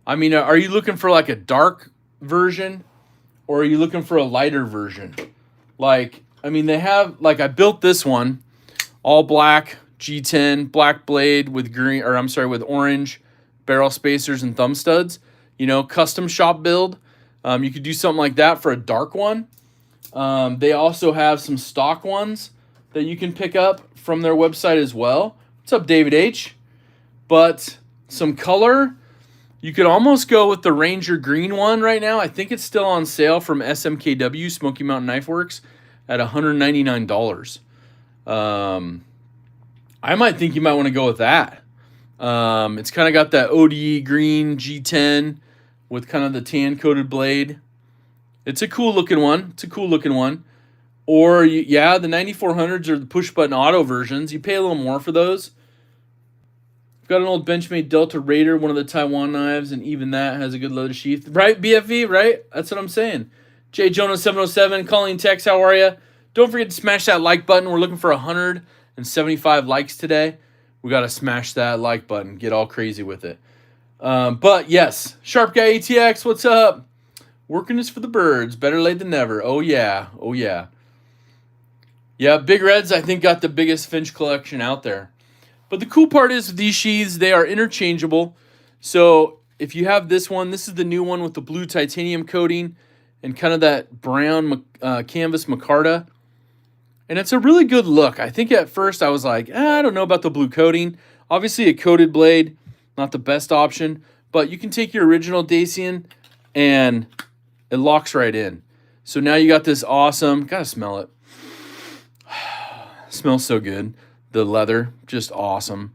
Are you looking for like a dark version, or are you looking for a lighter version? They have, I built this one. All black G10 black blade with with orange barrel spacers and thumb studs. Custom shop build. You could do something like that for a dark one. They also have some stock ones that you can pick up from their website as well. What's up, David H? But some color, you could almost go with the Ranger green one right now. I think it's still on sale from SMKW, Smoky Mountain Knife Works, at $199. I might think you might want to go with that. It's kind of got that ODE green G10 with kind of the tan coated blade. It's a cool looking one. Or, yeah, the 9400s are the push-button auto versions. You pay a little more for those. I've got an old Benchmade Delta Raider, one of the Taiwan knives, and even that has a good loaded sheath. Right, BFV, right? That's what I'm saying. J. Jonas 707, calling text, how are you? Don't forget to smash that like button. We're looking for 175 likes today. We got to smash that like button. Get all crazy with it. But, yes, Sharp Guy ATX, what's up? Working is for the birds. Better late than never. Oh, yeah. Oh, yeah. Yeah, Big Reds, I think, got the biggest Finch collection out there. But the cool part is with these sheaths, they are interchangeable. So if you have this one, this is the new one with the blue titanium coating and kind of that brown canvas micarta. And it's a really good look. I think at first I was like, I don't know about the blue coating. Obviously a coated blade, not the best option. But you can take your original Dacian and it locks right in. So now you got this awesome, gotta smell it. Smells so good. The leather, just awesome.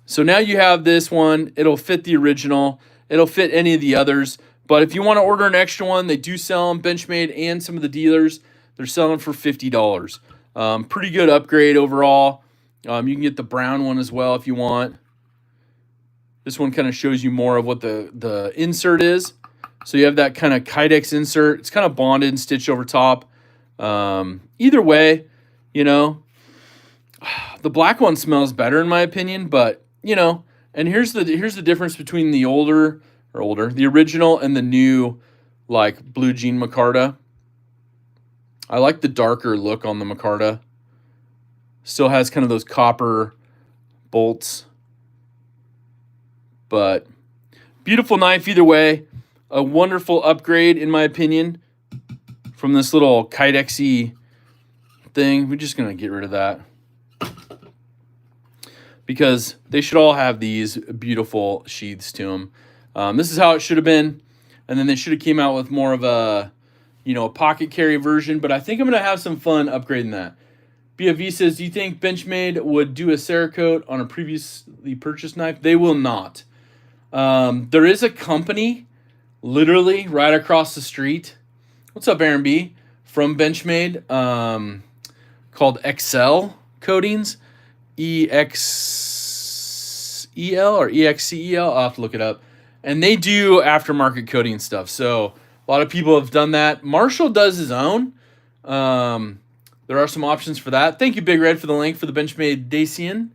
So now you have this one. It'll fit the original. It'll fit any of the others. But if you want to order an extra one, they do sell them. Benchmade and some of the dealers, they're selling for $50. Pretty good upgrade overall. You can get the brown one as well if you want. This one kind of shows you more of what the insert is. So you have that kind of Kydex insert. It's kind of bonded and stitched over top. Either way, you know, the black one smells better in my opinion, but you know, and here's the difference between the the original and the new like blue jean micarta. I like the darker look on the micarta. Still has kind of those copper bolts. But beautiful knife either way. A wonderful upgrade in my opinion from this little Kydex-y thing. We're just going to get rid of that, because they should all have these beautiful sheaths to them. This is how it should have been, and then they should have came out with more of a, you know, a pocket carry version, but I think I'm going to have some fun upgrading that. BFV says, do you think Benchmade would do a Cerakote on a previously purchased knife? They will not. There is a company literally right across the street. What's up, Aaron B? From Benchmade, called Excel Coatings. EXEL or EXCEL. I'll have to look it up. And they do aftermarket coating stuff. So a lot of people have done that. Marshall does his own. There are some options for that. Thank you, Big Red, for the link for the Benchmade Dacian.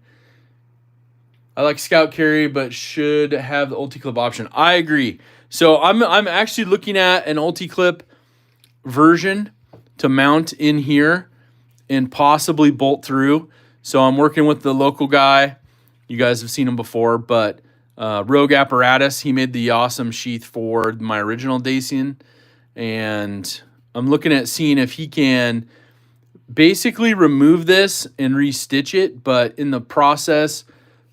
I like Scout Carry, but should have the Ulti-Clip option. I agree. So I'm actually looking at an Ulti-Clip version to mount in here and possibly bolt through. So I'm working with the local guy. You guys have seen him before, but Rogue Apparatus, he made the awesome sheath for my original Dacian. And I'm looking at seeing if he can basically remove this and restitch it, but in the process,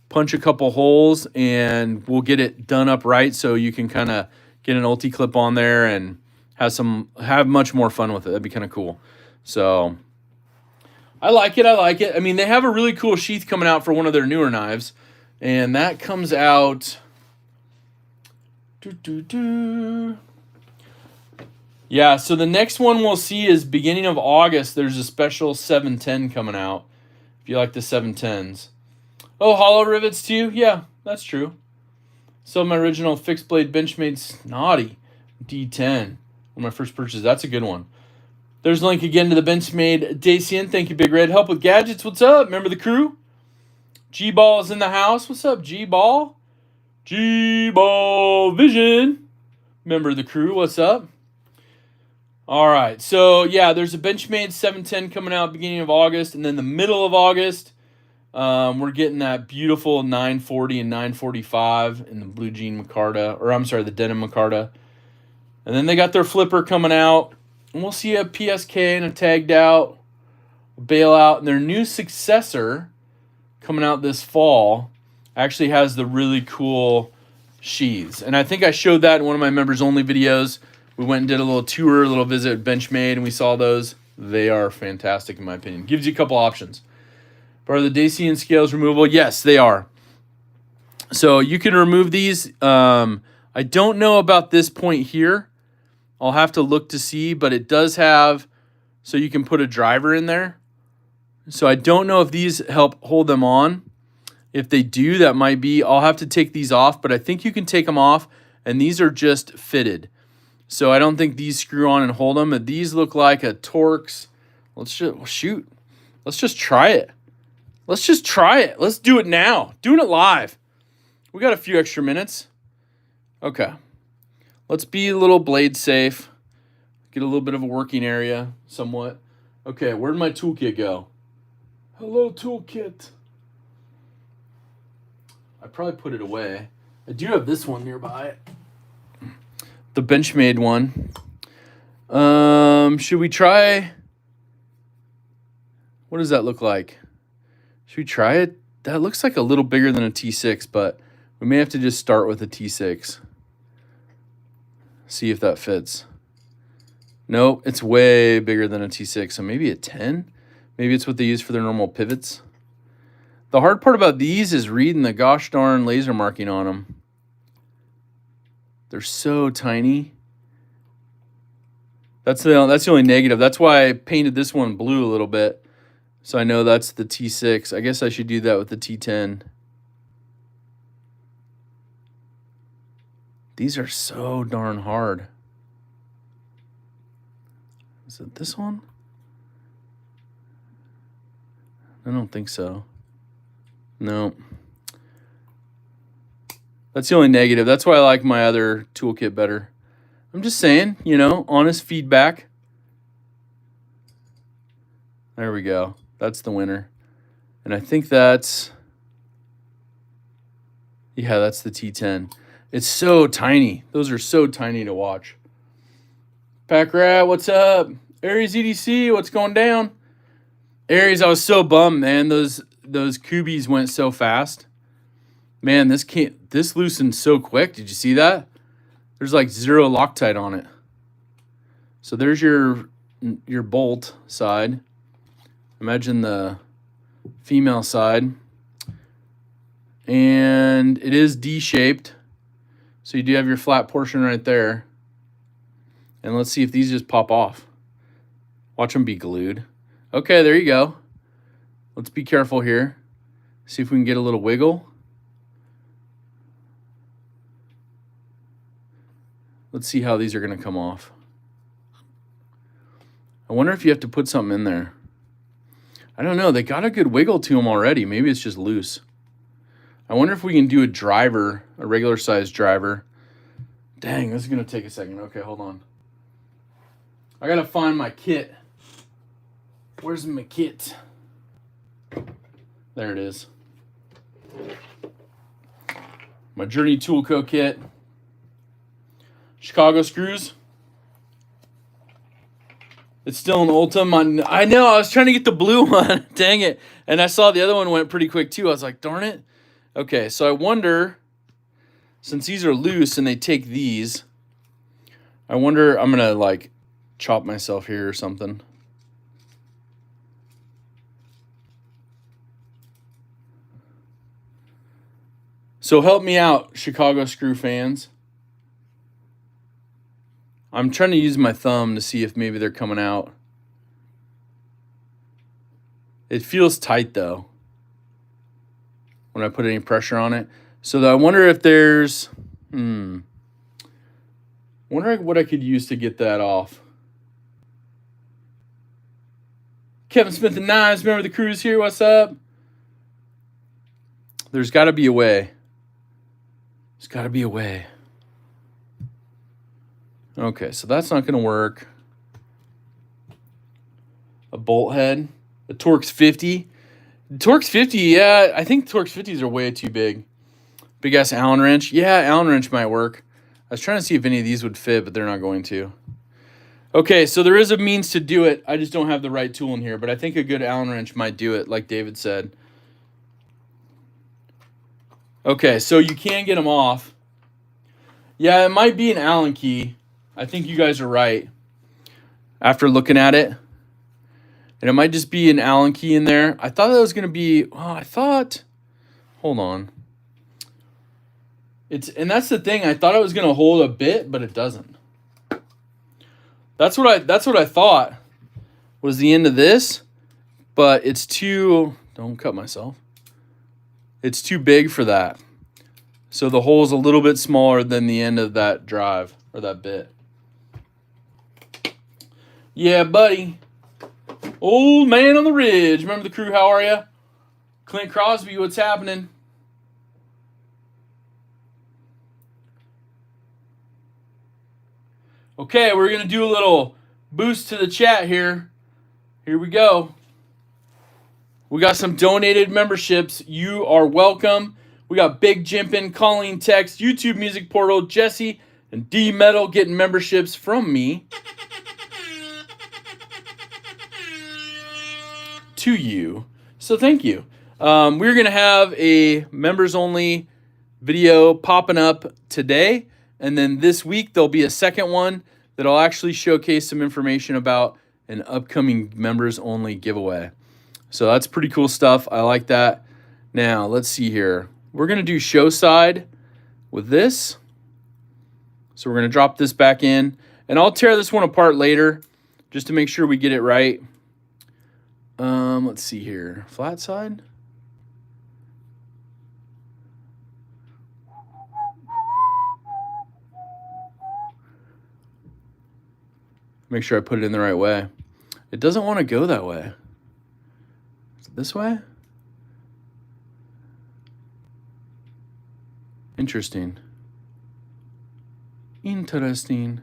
punch a couple holes and we'll get it done up right so you can kind of get an Ulti-Clip on there and have much more fun with it. That'd be kind of cool. So I like it. I mean, they have a really cool sheath coming out for one of their newer knives, and that comes out. Yeah, so the next one we'll see is beginning of August. There's a special 710 coming out, if you like the 710s. Oh, hollow rivets too? Yeah, that's true. So my original fixed blade Benchmade Snotty D10. One of my first purchases. That's a good one. There's a link again to the Benchmade Dacian. Thank you, Big Red. Help with gadgets. What's up? Remember the crew? G-Ball is in the house. What's up, G-Ball? G-Ball Vision. Remember the crew. What's up? All right. So, yeah, there's a Benchmade 710 coming out beginning of August. And then the middle of August, we're getting that beautiful 940 and 945 in the blue jean micarta. Or, I'm sorry, the denim micarta. And then they got their flipper coming out. And we'll see a PSK and a tagged out, bailout. And their new successor coming out this fall actually has the really cool sheaths. And I think I showed that in one of my members only videos. We went and did a little tour, a little visit at Benchmade, and we saw those. They are fantastic in my opinion. Gives you a couple options. But are the Dacian scales removable? Yes, they are. So you can remove these. I don't know about this point here. I'll have to look to see, but it does have so you can put a driver in there. So I don't know if these help hold them on. If they do, that might be, I'll have to take these off, but I think you can take them off, and these are just fitted. So I don't think these screw on and hold them. But these look like a Torx. Let's just, shoot. Let's just try it. Let's just try it. Let's do it now. Doing it live. We got a few extra minutes. Okay. Let's be a little blade safe. Get a little bit of a working area, somewhat. Okay, where'd my toolkit go? Hello, toolkit. I probably put it away. I do have this one nearby. The Benchmade one. Should we try? What does that look like? Should we try it? That looks like a little bigger than a T6, but we may have to just start with a T6. See if that fits. Nope, it's way bigger than a T6, so maybe a 10? Maybe it's what they use for their normal pivots. The hard part about these is reading the gosh darn laser marking on them. They're so tiny. That's the only negative. That's why I painted this one blue a little bit. So I know that's the T6. I guess I should do that with the T10. These are so darn hard. Is it this one? I don't think so. No. That's the only negative. That's why I like my other toolkit better. I'm just saying, you know, honest feedback. There we go. That's the winner. And I think that's, yeah, that's the T10. It's so tiny. Those are so tiny to watch. Pack Rat, what's up? Aries EDC, what's going down? Aries, I was so bummed, man. Those Kubies went so fast. Man, this loosened so quick. Did you see that? There's like 0 Loctite on it. So there's your bolt side. Imagine the female side. And it is D-shaped. So you do have your flat portion right there. And let's see if these just pop off. Watch them be glued. Okay, there you go. Let's be careful here. See if we can get a little wiggle. Let's see how these are going to come off. I wonder if you have to put something in there. I don't know. They got a good wiggle to them already. Maybe it's just loose. I wonder if we can do a driver, a regular size driver. Dang, this is going to take a second. Okay, hold on. I got to find my kit. Where's my kit? There it is. My Journey Toolco kit. Chicago screws. It's still an Ultim. I know, I was trying to get the blue one. Dang it. And I saw the other one went pretty quick too. I was like, darn it. Okay, so I wonder, since these are loose and they take these, I wonder, I'm going to like chop myself here or something. So help me out, Chicago screw fans. I'm trying to use my thumb to see if maybe they're coming out. It feels tight though when I put any pressure on it. So I wonder if there's, wonder what I could use to get that off. Kevin Smith and Knives, remember the crew's here, what's up? There's got to be a way. There's got to be a way. Okay, so that's not going to work. A bolt head. A Torx 50. Torx 50, yeah, I think Torx 50s are way too big. Big ass Allen wrench. Yeah, Allen wrench might work. I was trying to see if any of these would fit, but they're not going to. Okay, so there is a means to do it. I just don't have the right tool in here, but I think a good Allen wrench might do it, like David said. Okay, so you can get them off. Yeah, it might be an Allen key. I think you guys are right. After looking at it. And it might just be an Allen key in there. I thought that was going to be... Oh, hold on. And that's the thing. I thought it was going to hold a bit, but it doesn't. That's what I thought was the end of this, but it's too, don't cut myself. It's too big for that. So the hole is a little bit smaller than the end of that drive or that bit. Yeah, buddy. Old man on the ridge. Remember the crew? How are you? Clint Crosby, what's happening? Okay, we're going to do a little boost to the chat here. Here we go. We got some donated memberships. You are welcome. We got Big Jimpin, Colleen Text, YouTube Music Portal, Jesse, and D Metal getting memberships from me to you. So thank you. We're going to have a members-only video popping up today. And then this week, there'll be a second one that'll actually showcase some information about an upcoming members-only giveaway. So that's pretty cool stuff. I like that. Now, let's see here. We're going to do show side with this. So we're going to drop this back in. And I'll tear this one apart later just to make sure we get it right. Let's see here. Flat side. Make sure I put it in the right way. It doesn't want to go that way. Is it this way? Interesting. Interesting.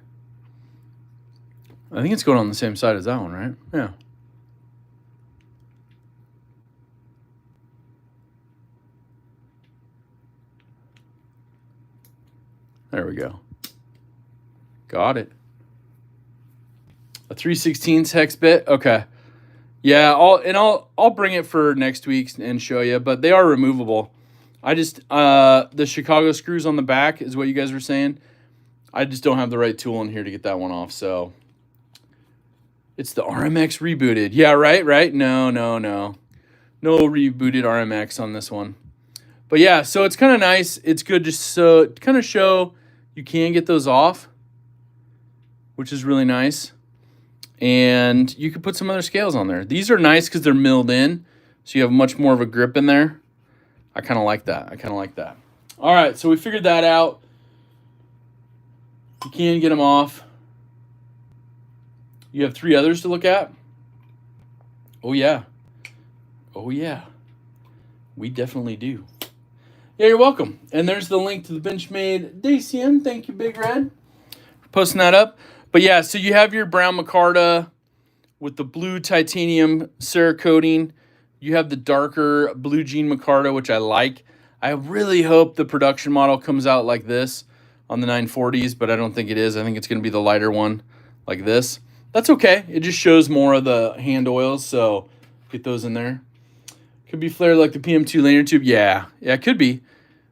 I think it's going on the same side as that one, right? Yeah. There we go. Got it. A 3/16 hex bit. Okay. Yeah, I'll bring it for next week and show you, but they are removable. I just the Chicago screws on the back is what you guys were saying. I just don't have the right tool in here to get that one off, so it's the RMX rebooted. Yeah, right? No rebooted RMX on this one. But yeah, so it's kind of nice. It's good just so kind of show you can get those off, which is really nice. And you could put some other scales on there. These are nice because they're milled in, so you have much more of a grip in there. I kind of like that. All right, so we figured that out. You can get them off. You have 3 others to look at? Oh, yeah. We definitely do. Yeah, you're welcome. And there's the link to the Benchmade Dian. Thank you, Big Red, for posting that up. But yeah, so you have your brown micarta with the blue titanium Cerakoting. You have the darker blue jean micarta, which I like. I really hope the production model comes out like this on the 940s, but I don't think it is. I think it's going to be the lighter one like this. That's okay. It just shows more of the hand oils, so get those in there. Could be flared like the PM2 lanyard tube. Yeah, it could be.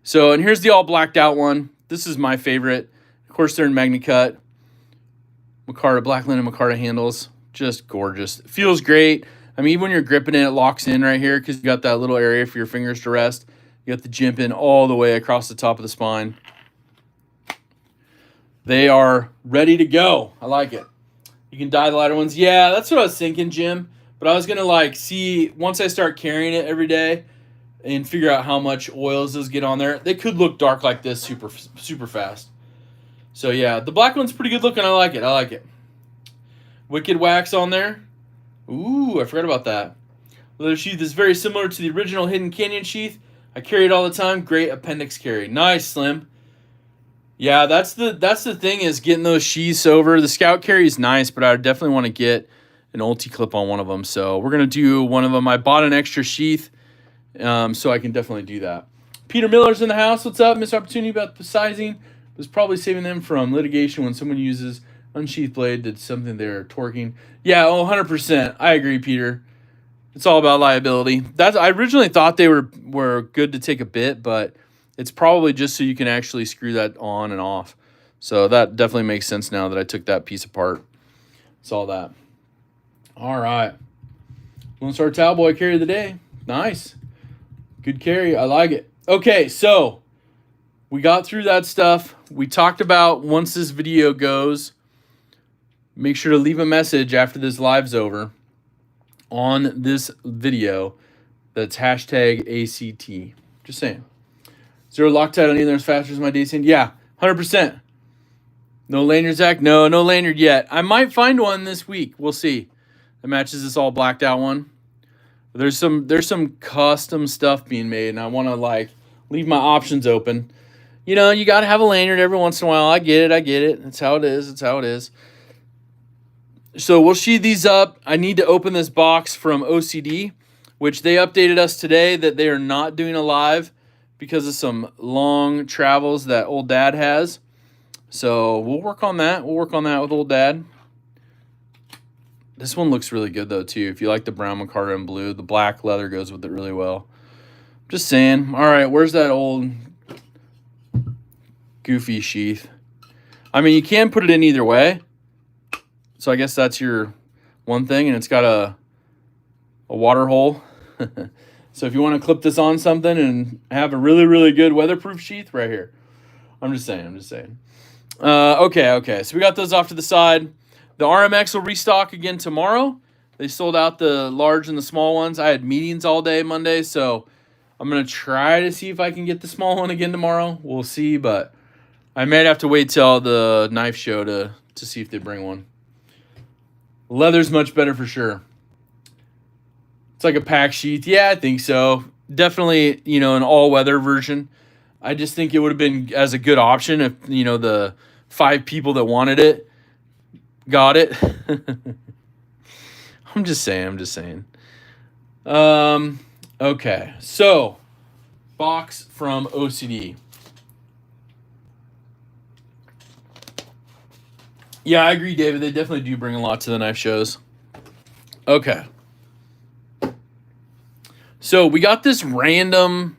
So, and here's the all blacked out one. This is my favorite. Of course, they're in MagnaCut. Micarta, black linen micarta handles. Just gorgeous. It feels great. I mean, even when you're gripping it, it locks in right here because you got that little area for your fingers to rest. You got the Jimpin all the way across the top of the spine. They are ready to go. I like it. You can dye the lighter ones. Yeah, that's what I was thinking, Jim. But I was going to like see, once I start carrying it every day and figure out how much oils those get on there, they could look dark like this super fast. So yeah, the black one's pretty good looking. I like it. Wicked wax on there. Ooh, I forgot about that. Leather sheath is very similar to the original Hidden Canyon sheath. I carry it all the time. Great appendix carry. Nice, Slim. Yeah, that's the thing is getting those sheaths over. The Scout carry is nice, but I definitely want to get an ulti clip on one of them. So we're going to do one of them. I bought an extra sheath, so I can definitely do that. Peter Miller's in the house. What's up? Missed opportunity about the sizing. Was probably saving them from litigation when someone uses unsheathed blade did something they're torquing. Yeah, 100%. I agree, Peter. It's all about liability. I originally thought they were good to take a bit, but it's probably just so you can actually screw that on and off. So that definitely makes sense now that I took that piece apart. It's all that. All right. Lone Star Towel Boy carry of the day. Nice. Good carry. I like it. Okay, so we got through that stuff. We talked about once this video goes, make sure to leave a message after this live's over. on this video that's hashtag ACT. Just saying. Zero Loctite on either as faster as my Dian. Yeah, 100%. No lanyard, Zach? No lanyard yet. I might find one this week. We'll see. That matches this all blacked out one. There's some custom stuff being made, and I want to like leave my options open. You know, you got to have a lanyard every once in a while. I get it. That's how it is. So we'll sheath these up. I need to open this box from OCD, which they updated us today that they are not doing a live because of some long travels that old dad has. So we'll work on that. We'll work on that with old dad. This one looks really good, though, too. If you like the brown micarta and blue, the black leather goes with it really well. Just saying. All right, where's that old goofy sheath? I mean, you can put it in either way. So I guess that's your one thing, and it's got a water hole. So if you want to clip this on something and have a really, really good weatherproof sheath, right here. I'm just saying. Okay. So we got those off to the side. The RMX will restock again tomorrow. They sold out the large and the small ones. I had meetings all day Monday, so I'm going to try to see if I can get the small one again tomorrow. We'll see, but I might have to wait till the knife show to see if they bring one. Leather's much better for sure. It's like a pack sheath. Yeah, I think so. Definitely, you know, an all-weather version. I just think it would have been as a good option if, you know, the 5 people that wanted it got it. I'm just saying. Okay, so box from OCD. Yeah, I agree, David. They definitely do bring a lot to the knife shows. Okay. So we got this random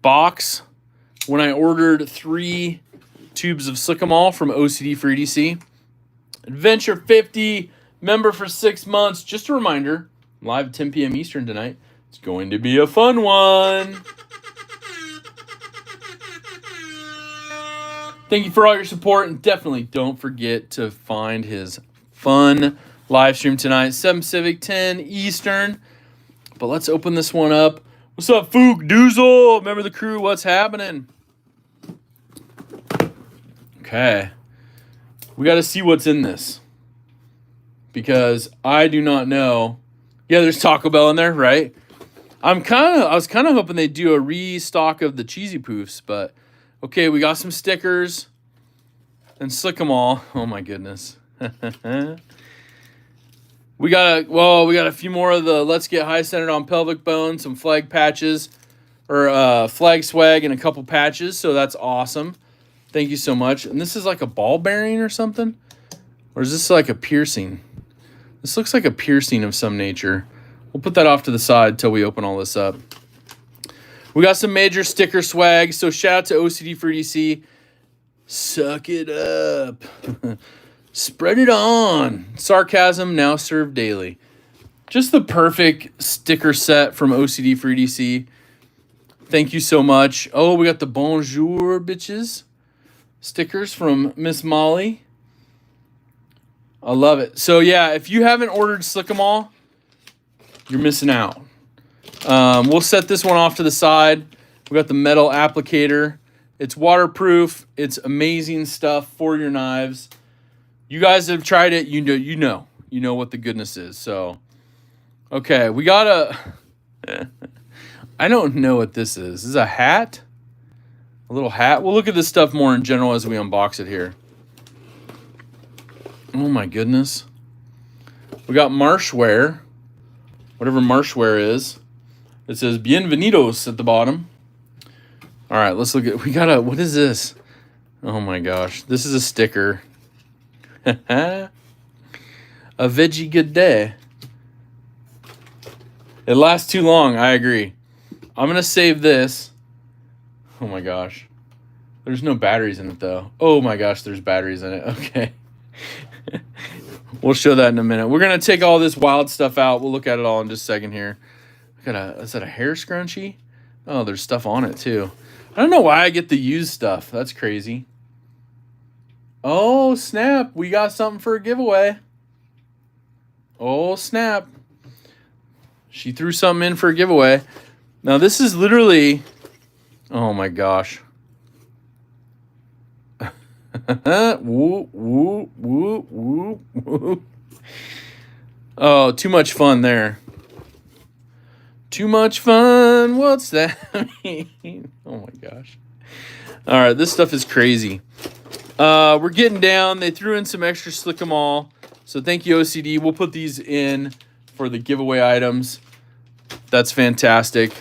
box when I ordered 3 tubes of Slickamall from OCD for EDC. Adventure 50, member for 6 months. Just a reminder, live at 10 p.m. Eastern tonight. It's going to be a fun one. Thank you for all your support, and definitely don't forget to find his fun live stream tonight, 7 Pacific, 10 Eastern. But let's open this one up. What's up, Fook Doozle? Remember the crew? What's happening? Okay. We got to see what's in this. Because I do not know. Yeah, there's Taco Bell in there, right? I was kind of hoping they'd do a restock of the cheesy poofs, but okay, we got some stickers and Slickamall. Oh my goodness. We got a few more of the Let's Get High centered on pelvic bone, some flag patches, or flag swag and a couple patches, so that's awesome. Thank you so much. And this is like a ball bearing or something? Or is this like a piercing? This looks like a piercing of some nature. We'll put that off to the side until we open all this up. We got some major sticker swag, so shout out to OCD for EDC. Suck it up. Spread it on. Sarcasm now served daily. Just the perfect sticker set from OCD for EDC. Thank you so much. Oh, we got the bonjour bitches stickers from Miss Molly. I love it. So yeah, if you haven't ordered Slickamall, you're missing out. We'll set this one off to the side. We got the metal applicator. It's waterproof. It's amazing stuff for your knives. You guys have tried it. You know what the goodness is. So, okay, we got a. I don't know what this is. This is a hat. A little hat. We'll look at this stuff more in general as we unbox it here. Oh my goodness. We got Marshwear. Whatever Marshwear is. It says Bienvenidos at the bottom. All right, let's look at. We got a. What is this? Oh my gosh. This is a sticker. A veggie good day. It lasts too long. I agree. I'm going to save this. Oh my gosh. There's no batteries in it though. Oh my gosh, there's batteries in it. Okay. We'll show that in a minute. We're going to take all this wild stuff out. We'll look at it all in just a second here. Is that a hair scrunchie? Oh, there's stuff on it too. I don't know why I get the used stuff. That's crazy. Oh, snap. We got something for a giveaway. Oh, snap. She threw something in for a giveaway. Now, this is literally... Oh, my gosh. Woo, woo, woo, woo, woo. Oh, too much fun there. Too much fun. What's that mean? Oh, my gosh. All right, this stuff is crazy. We're getting down. They threw in some extra Slick 'em All. So thank you, OCD. We'll put these in for the giveaway items. That's fantastic.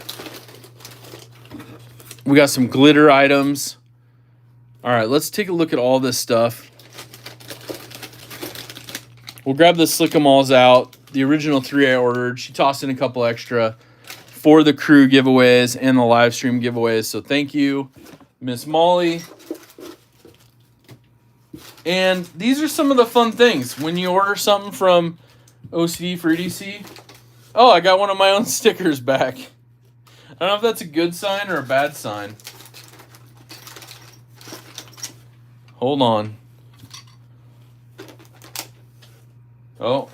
We got some glitter items. All right, let's take a look at all this stuff. We'll grab the Slick 'em Alls out. The original 3 I ordered. She tossed in a couple extra for the crew giveaways and the live stream giveaways. So thank you, Miss Molly. And these are some of the fun things when you order something from OCD for EDC. Oh, I got one of my own stickers back. I don't know if that's a good sign or a bad sign. Hold on. Oh.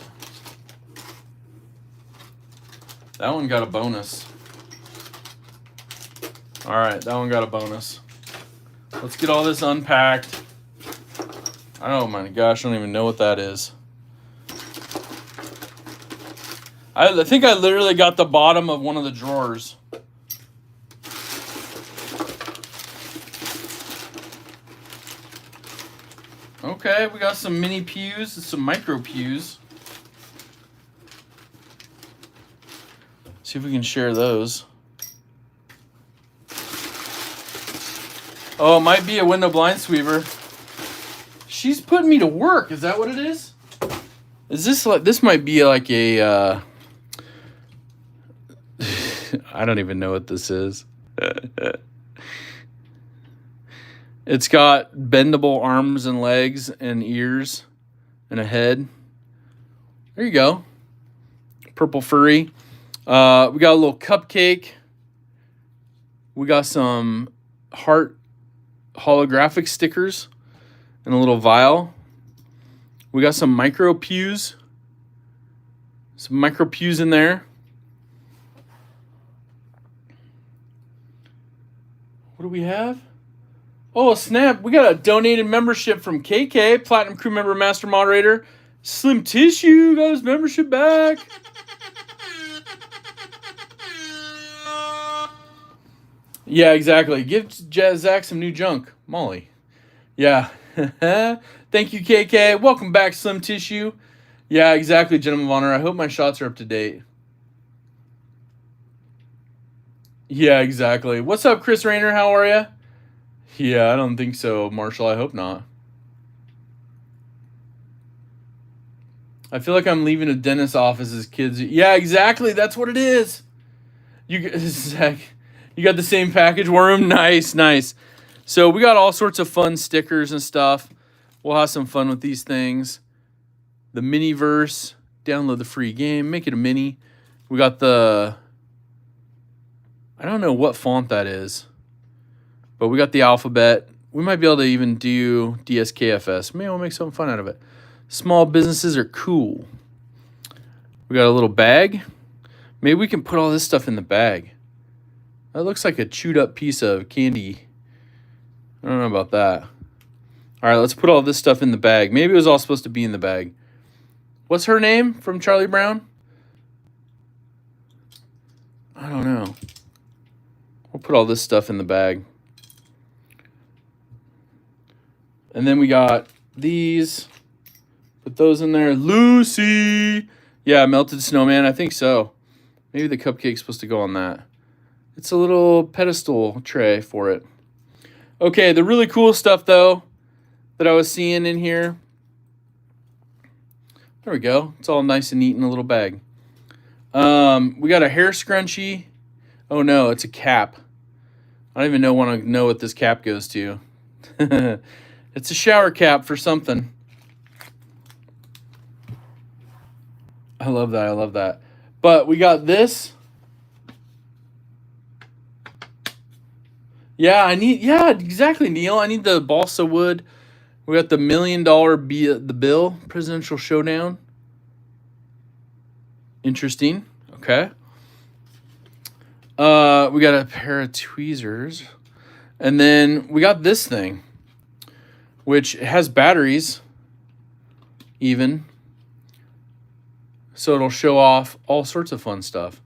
That one got a bonus. All right, that one got a bonus. Let's get all this unpacked. Oh my gosh, I don't even know what that is. I think I literally got the bottom of one of the drawers. Okay, we got some mini pews, some micro pews. See if we can share those. Oh, it might be a window blind sweeper. She's putting me to work. Is that what it is? Is this like, this might be like a, I don't even know what this is. It's got bendable arms and legs and ears and a head. There you go. Purple furry. We got a little cupcake. We got some heart holographic stickers and a little vial. We got some micro pews. Some micro pews in there. What do we have? Oh, snap. We got a donated membership from KK, Platinum Crew Member Master Moderator. Slim Tissue got his membership back. Yeah, exactly. Give Zach some new junk. Molly. Yeah. Thank you, KK. Welcome back, Slim Tissue. Yeah, exactly, Gentleman of Honor. I hope my shots are up to date. Yeah, exactly. What's up, Chris Rayner? How are you? Yeah, I don't think so, Marshall. I hope not. I feel like I'm leaving a dentist's office as kids. Yeah, exactly. That's what it is. Zach, you got the same package, Worm? Nice, nice. So we got all sorts of fun stickers and stuff. We'll have some fun with these things. The Miniverse. Download the free game. Make it a mini. We got the... I don't know what font that is. But we got the alphabet. We might be able to even do DSKFS. Maybe we'll make something fun out of it. Small businesses are cool. We got a little bag. Maybe we can put all this stuff in the bag. That looks like a chewed up piece of candy. I don't know about that. All right, let's put all this stuff in the bag. Maybe it was all supposed to be in the bag. What's her name from Charlie Brown? I don't know. We'll put all this stuff in the bag. And then we got these. Put those in there. Lucy. Yeah, melted snowman. I think so. Maybe the cupcake's supposed to go on that. It's a little pedestal tray for it. Okay, the really cool stuff, though, that I was seeing in here. There we go. It's all nice and neat in a little bag. We got a hair scrunchie. Oh, no, it's a cap. I don't even want to know what this cap goes to. It's a shower cap for something. I love that. I love that. But we got this. Yeah, exactly, Neil. I need the balsa wood. We got the $1 million bill, Presidential Showdown. Interesting. Okay. We got a pair of tweezers. And then we got this thing, which has batteries even. So it'll show off all sorts of fun stuff.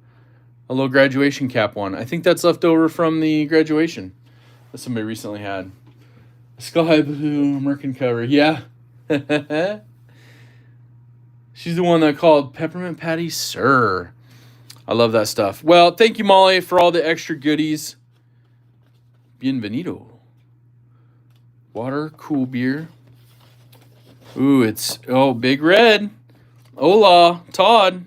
A little graduation cap one. I think that's left over from the graduation that somebody recently had. Sky blue merkin cover. Yeah. She's the one that called Peppermint Patty Sir. I love that stuff. Well, thank you, Molly, for all the extra goodies. Bienvenido. Water, cool beer. Ooh, it's, Big Red. Hola, Todd.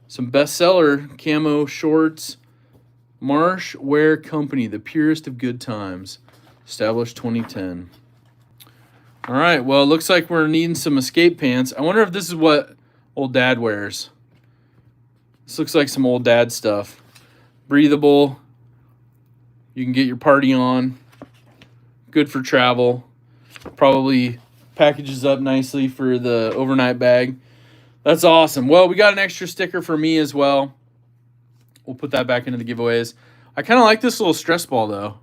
Some bestseller camo shorts. Marsh Wear Company, the purest of good times. Established 2010. All right, well, it looks like we're needing some escape pants. I wonder if this is what old dad wears. This looks like some old dad stuff. Breathable. You can get your party on. Good for travel. Probably packages up nicely for the overnight bag. That's awesome. Well, we got an extra sticker for me as well. We'll put that back into the giveaways. I kind of like this little stress ball, though.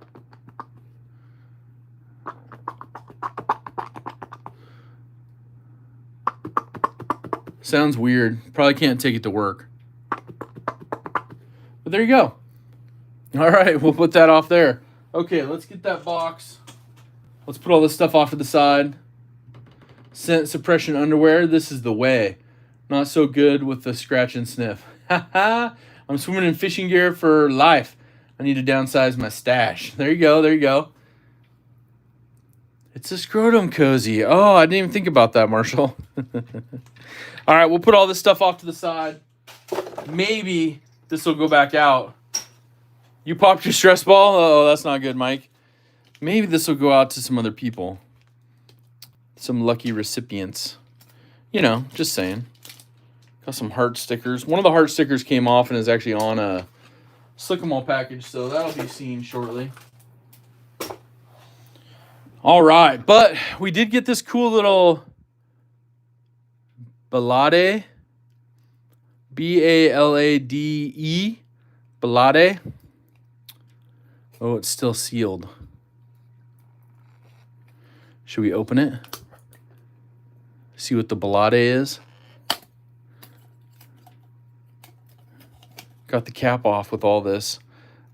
Sounds weird. Probably can't take it to work. But there you go. All right, we'll put that off there. Okay, let's get that box. Let's put all this stuff off to the side. Scent suppression underwear. This is the way. Not so good with the scratch and sniff. I'm swimming in fishing gear for life. I need to downsize my stash. There you go. There you go. It's a scrotum cozy. Oh, I didn't even think about that, Marshall. All right, we'll put all this stuff off to the side. Maybe this will go back out. You popped your stress ball? Oh, that's not good, Mike. Maybe this will go out to some other people. Some lucky recipients. You know, just saying. Got some heart stickers. One of the heart stickers came off and is actually on a Slick-em-all package, so that'll be seen shortly. All right, but we did get this cool little Balade. B-A-L-A-D-E. Balade. Oh, it's still sealed. Should we open it? See what the Balade is? Got the cap off with all this.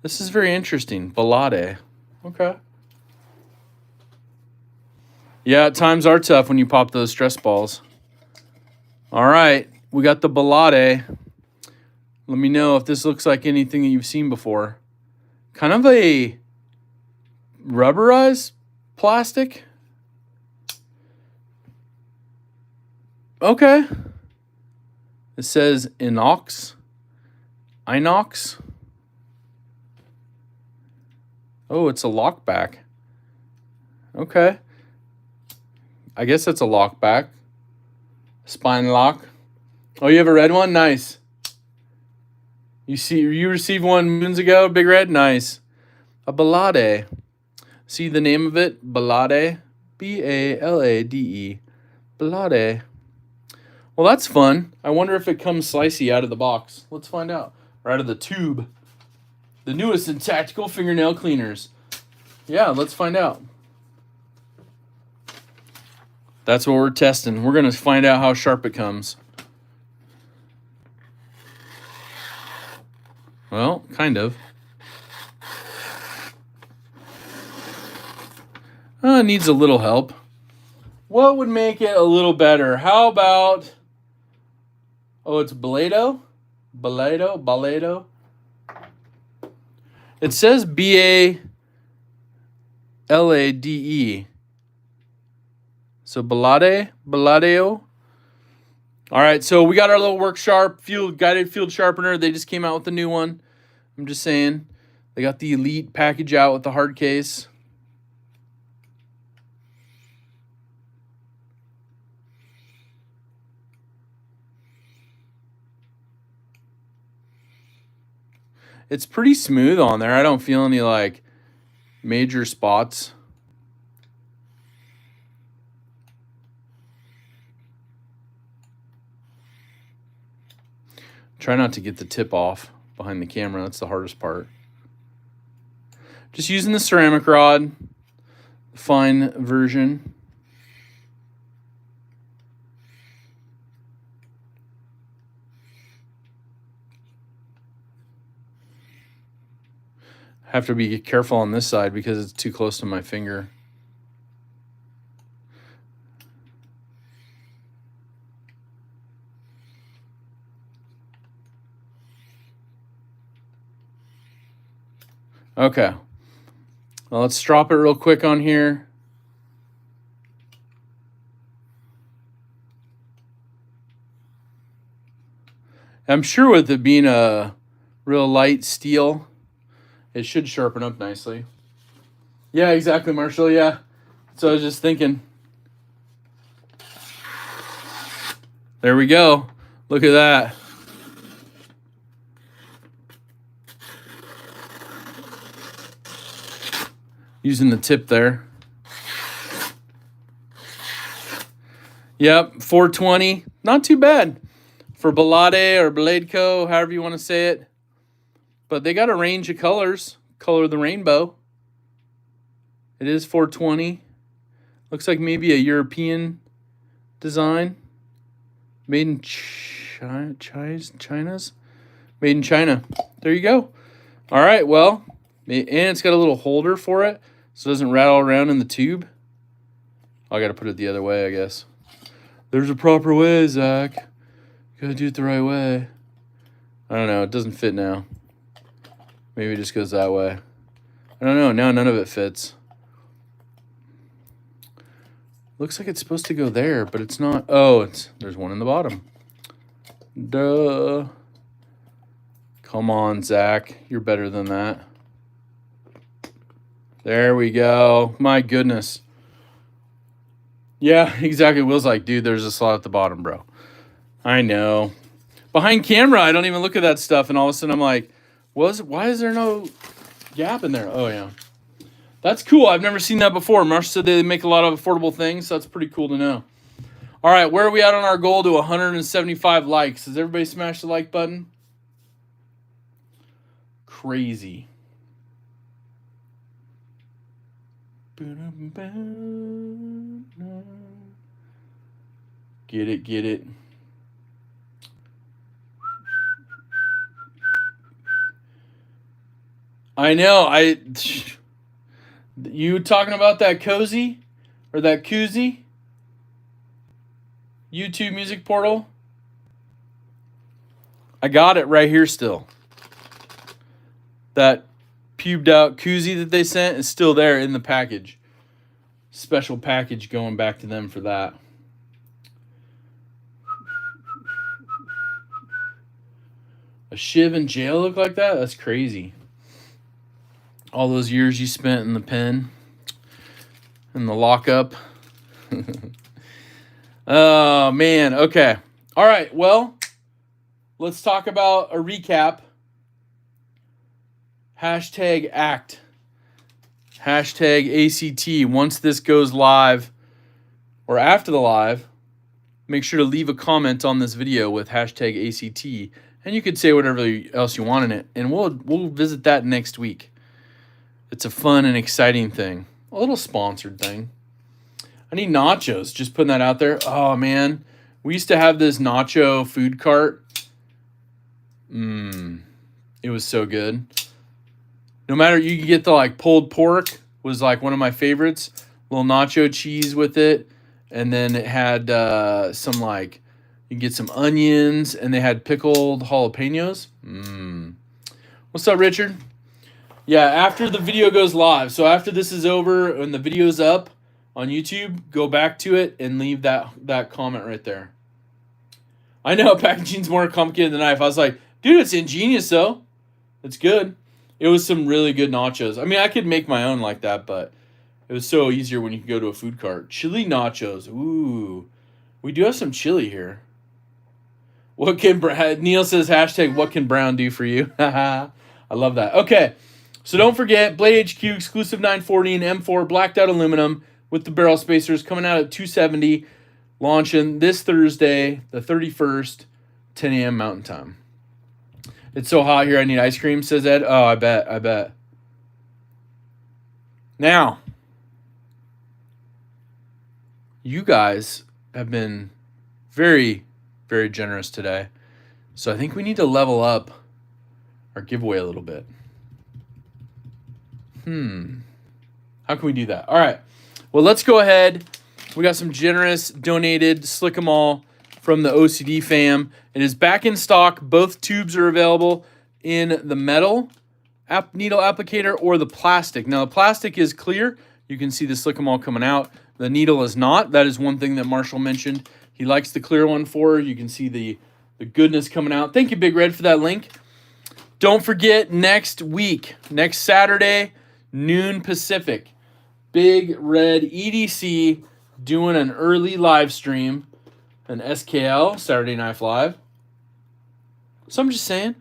This is very interesting. Balade. Okay. Yeah, times are tough when you pop those stress balls. All right, we got the Balade. Let me know if this looks like anything that you've seen before. Kind of a rubberized plastic. Okay. It says inox. Inox. Oh, it's a lockback. Okay. I guess that's a lockback. Spine lock. Oh, you have a red one? Nice. You received one moons ago, Big Red? Nice. A Balade. See the name of it? Balade. B-A-L-A-D-E. Balade. Well, that's fun. I wonder if it comes slicey out of the box. Let's find out. Or out of the tube. The newest in tactical fingernail cleaners. Yeah, let's find out. That's what we're testing. We're going to find out how sharp it comes. Well, kind of. It needs a little help. What would make it a little better? How about... Oh, it's Balado? Balado? It says B-A-L-A-D-E. So Baladeo. All right, so we got our little work sharp guided field sharpener. They just came out with a new one. I'm just saying. They got the Elite package out with the hard case. It's pretty smooth on there. I don't feel any like major spots. Try not to get the tip off. behind the camera. That's the hardest part. Just using the ceramic rod, fine version. Have to be careful on this side because it's too close to my finger. Okay. Well, let's drop it real quick on here. I'm sure with it being a real light steel, it should sharpen up nicely. Yeah, exactly, Marshall. Yeah. So I was just thinking. There we go. Look at that. Using the tip there. Yep, 420. Not too bad for Belade or Bladeco, however you want to say it. But they got a range of colors. Color of the rainbow. It is 420. Looks like maybe a European design. Made in China's? Made in China. There you go. All right, well, and it's got a little holder for it so it doesn't rattle around in the tube. I got to put it the other way, I guess. There's a proper way, Zach. You got to do it the right way. I don't know. It doesn't fit now. Maybe it just goes that way. I don't know. Now none of it fits. Looks like it's supposed to go there, but it's not. Oh, there's one in the bottom. Duh. Come on, Zach. You're better than that. There we go. My goodness. Yeah, exactly. Will's like, dude, there's a slot at the bottom, bro. I know. Behind camera, I don't even look at that stuff, and all of a sudden I'm like, why is there no gap in there? Oh, yeah. That's cool. I've never seen that before. Marsh said they make a lot of affordable things, so that's pretty cool to know. All right, where are we at on our goal to 175 likes? Has everybody smashed the like button? Crazy. Get it, get it. I know. You talking about that cozy or that koozie? YouTube music portal? I got it right here still. That pubed out koozie that they sent is still there in the package. Special package going back to them for that. A shiv in jail look like that? That's crazy. All those years you spent in the pen and the lockup. Oh, man. Okay. All right. Well, let's talk about a recap. Hashtag ACT. Hashtag ACT. Once this goes live or after the live, make sure to leave a comment on this video with hashtag ACT. And you could say whatever else you want in it. And we'll visit that next week. It's a fun and exciting thing. A little sponsored thing. I need nachos. Just putting that out there. Oh, man. We used to have this nacho food cart. It was so good. No matter, you could get the like pulled pork was like one of my favorites. Little nacho cheese with it. And then it had some like, you can get some onions. And they had pickled jalapenos. What's up, Richard? Yeah, after the video goes live. So after this is over and the video's up on YouTube, go back to it and leave that comment right there. I know packaging's more complicated than knife. I was like, dude, it's ingenious though. It's good. It was some really good nachos. I mean, I could make my own like that, but it was so easier when you could go to a food cart. Chili nachos. Ooh. We do have some chili here. What can Neil says hashtag what can Brown do for you? I love that. Okay. So don't forget, Blade HQ exclusive 940 and M4 blacked out aluminum with the barrel spacers coming out at $270, launching this Thursday, the 31st, 10 a.m. Mountain Time. It's so hot here, I need ice cream, says Ed. Oh, I bet. Now, you guys have been very, very generous today. So I think we need to level up our giveaway a little bit. How can we do that? All right. Well, let's go ahead. We got some generous donated Slick 'em All from the OCD fam. It is back in stock. Both tubes are available in the metal needle applicator or the plastic. Now, the plastic is clear. You can see the Slick 'em All coming out. The needle is not. That is one thing that Marshall mentioned. He likes the clear one for her. You can see the goodness coming out. Thank you, Big Red, for that link. Don't forget, next week, next Saturday, noon Pacific, Big Red EDC doing an early live stream, an SKL, Saturday Night Live. So I'm just saying,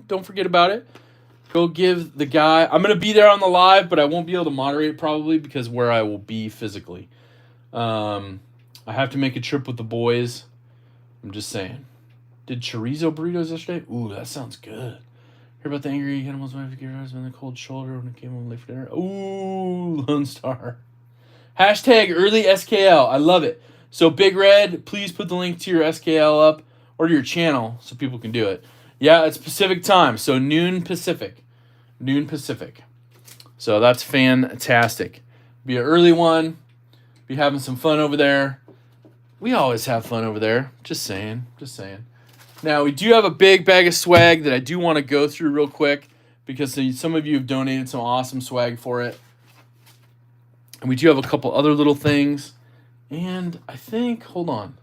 don't forget about it. Go give the guy, I'm going to be there on the live, but I won't be able to moderate probably because where I will be physically. I have to make a trip with the boys. I'm just saying. Did chorizo burritos yesterday? Ooh, that sounds good. Hear about the angry animal's wife gave her husband the cold shoulder when it came home late for dinner? Ooh, Lone Star. Hashtag early SKL. I love it. So Big Red, please put the link to your SKL up or to your channel so people can do it. Yeah, it's Pacific time, so noon Pacific. Noon Pacific. So that's fantastic. Be an early one. Be having some fun over there. We always have fun over there. Just saying. Now, we do have a big bag of swag that I do want to go through real quick because some of you have donated some awesome swag for it. And we do have a couple other little things. And I think, hold on.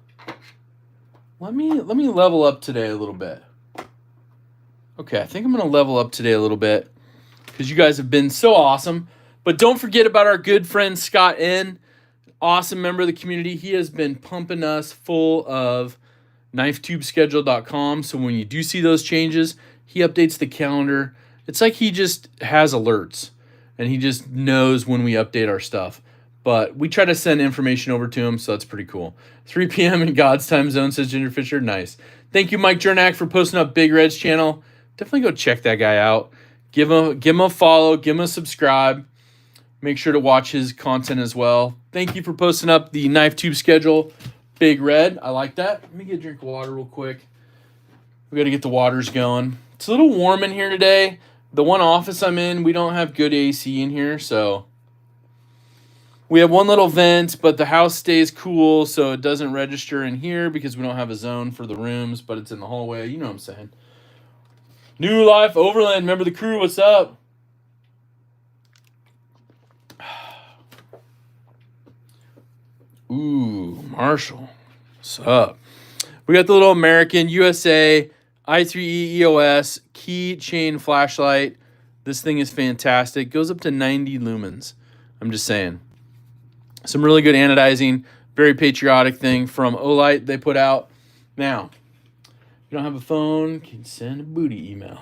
Let me level up today a little bit. Okay, I think I'm going to level up today a little bit because you guys have been so awesome. But don't forget about our good friend Scott N., awesome member of the community. He has been pumping us full of knifetubeschedule.com. So when you do see those changes, he updates the calendar. It's like he just has alerts and he just knows when we update our stuff. But we try to send information over to him, so that's pretty cool. 3 p.m. in God's time zone, says Ginger Fisher. Nice. Thank you, Mike Jernak, for posting up Big Red's channel. Definitely go check that guy out. Give him a follow. Give him a subscribe. Make sure to watch his content as well. Thank you for posting up the Knife Tube schedule, Big Red. I like that. Let me get a drink of water real quick. We got to get the waters going. It's a little warm in here today. The one office I'm in, we don't have good AC in here, so we have one little vent, but the house stays cool, so it doesn't register in here because we don't have a zone for the rooms, but it's in the hallway. You know what I'm saying. New Life Overland. Remember the crew. What's up? Ooh, Marshall. What's up? We got the little American USA i3E EOS keychain flashlight. This thing is fantastic. Goes up to 90 lumens. I'm just saying. Some really good anodizing. Very patriotic thing from Olight they put out. Now, if you don't have a phone, you can send a booty email.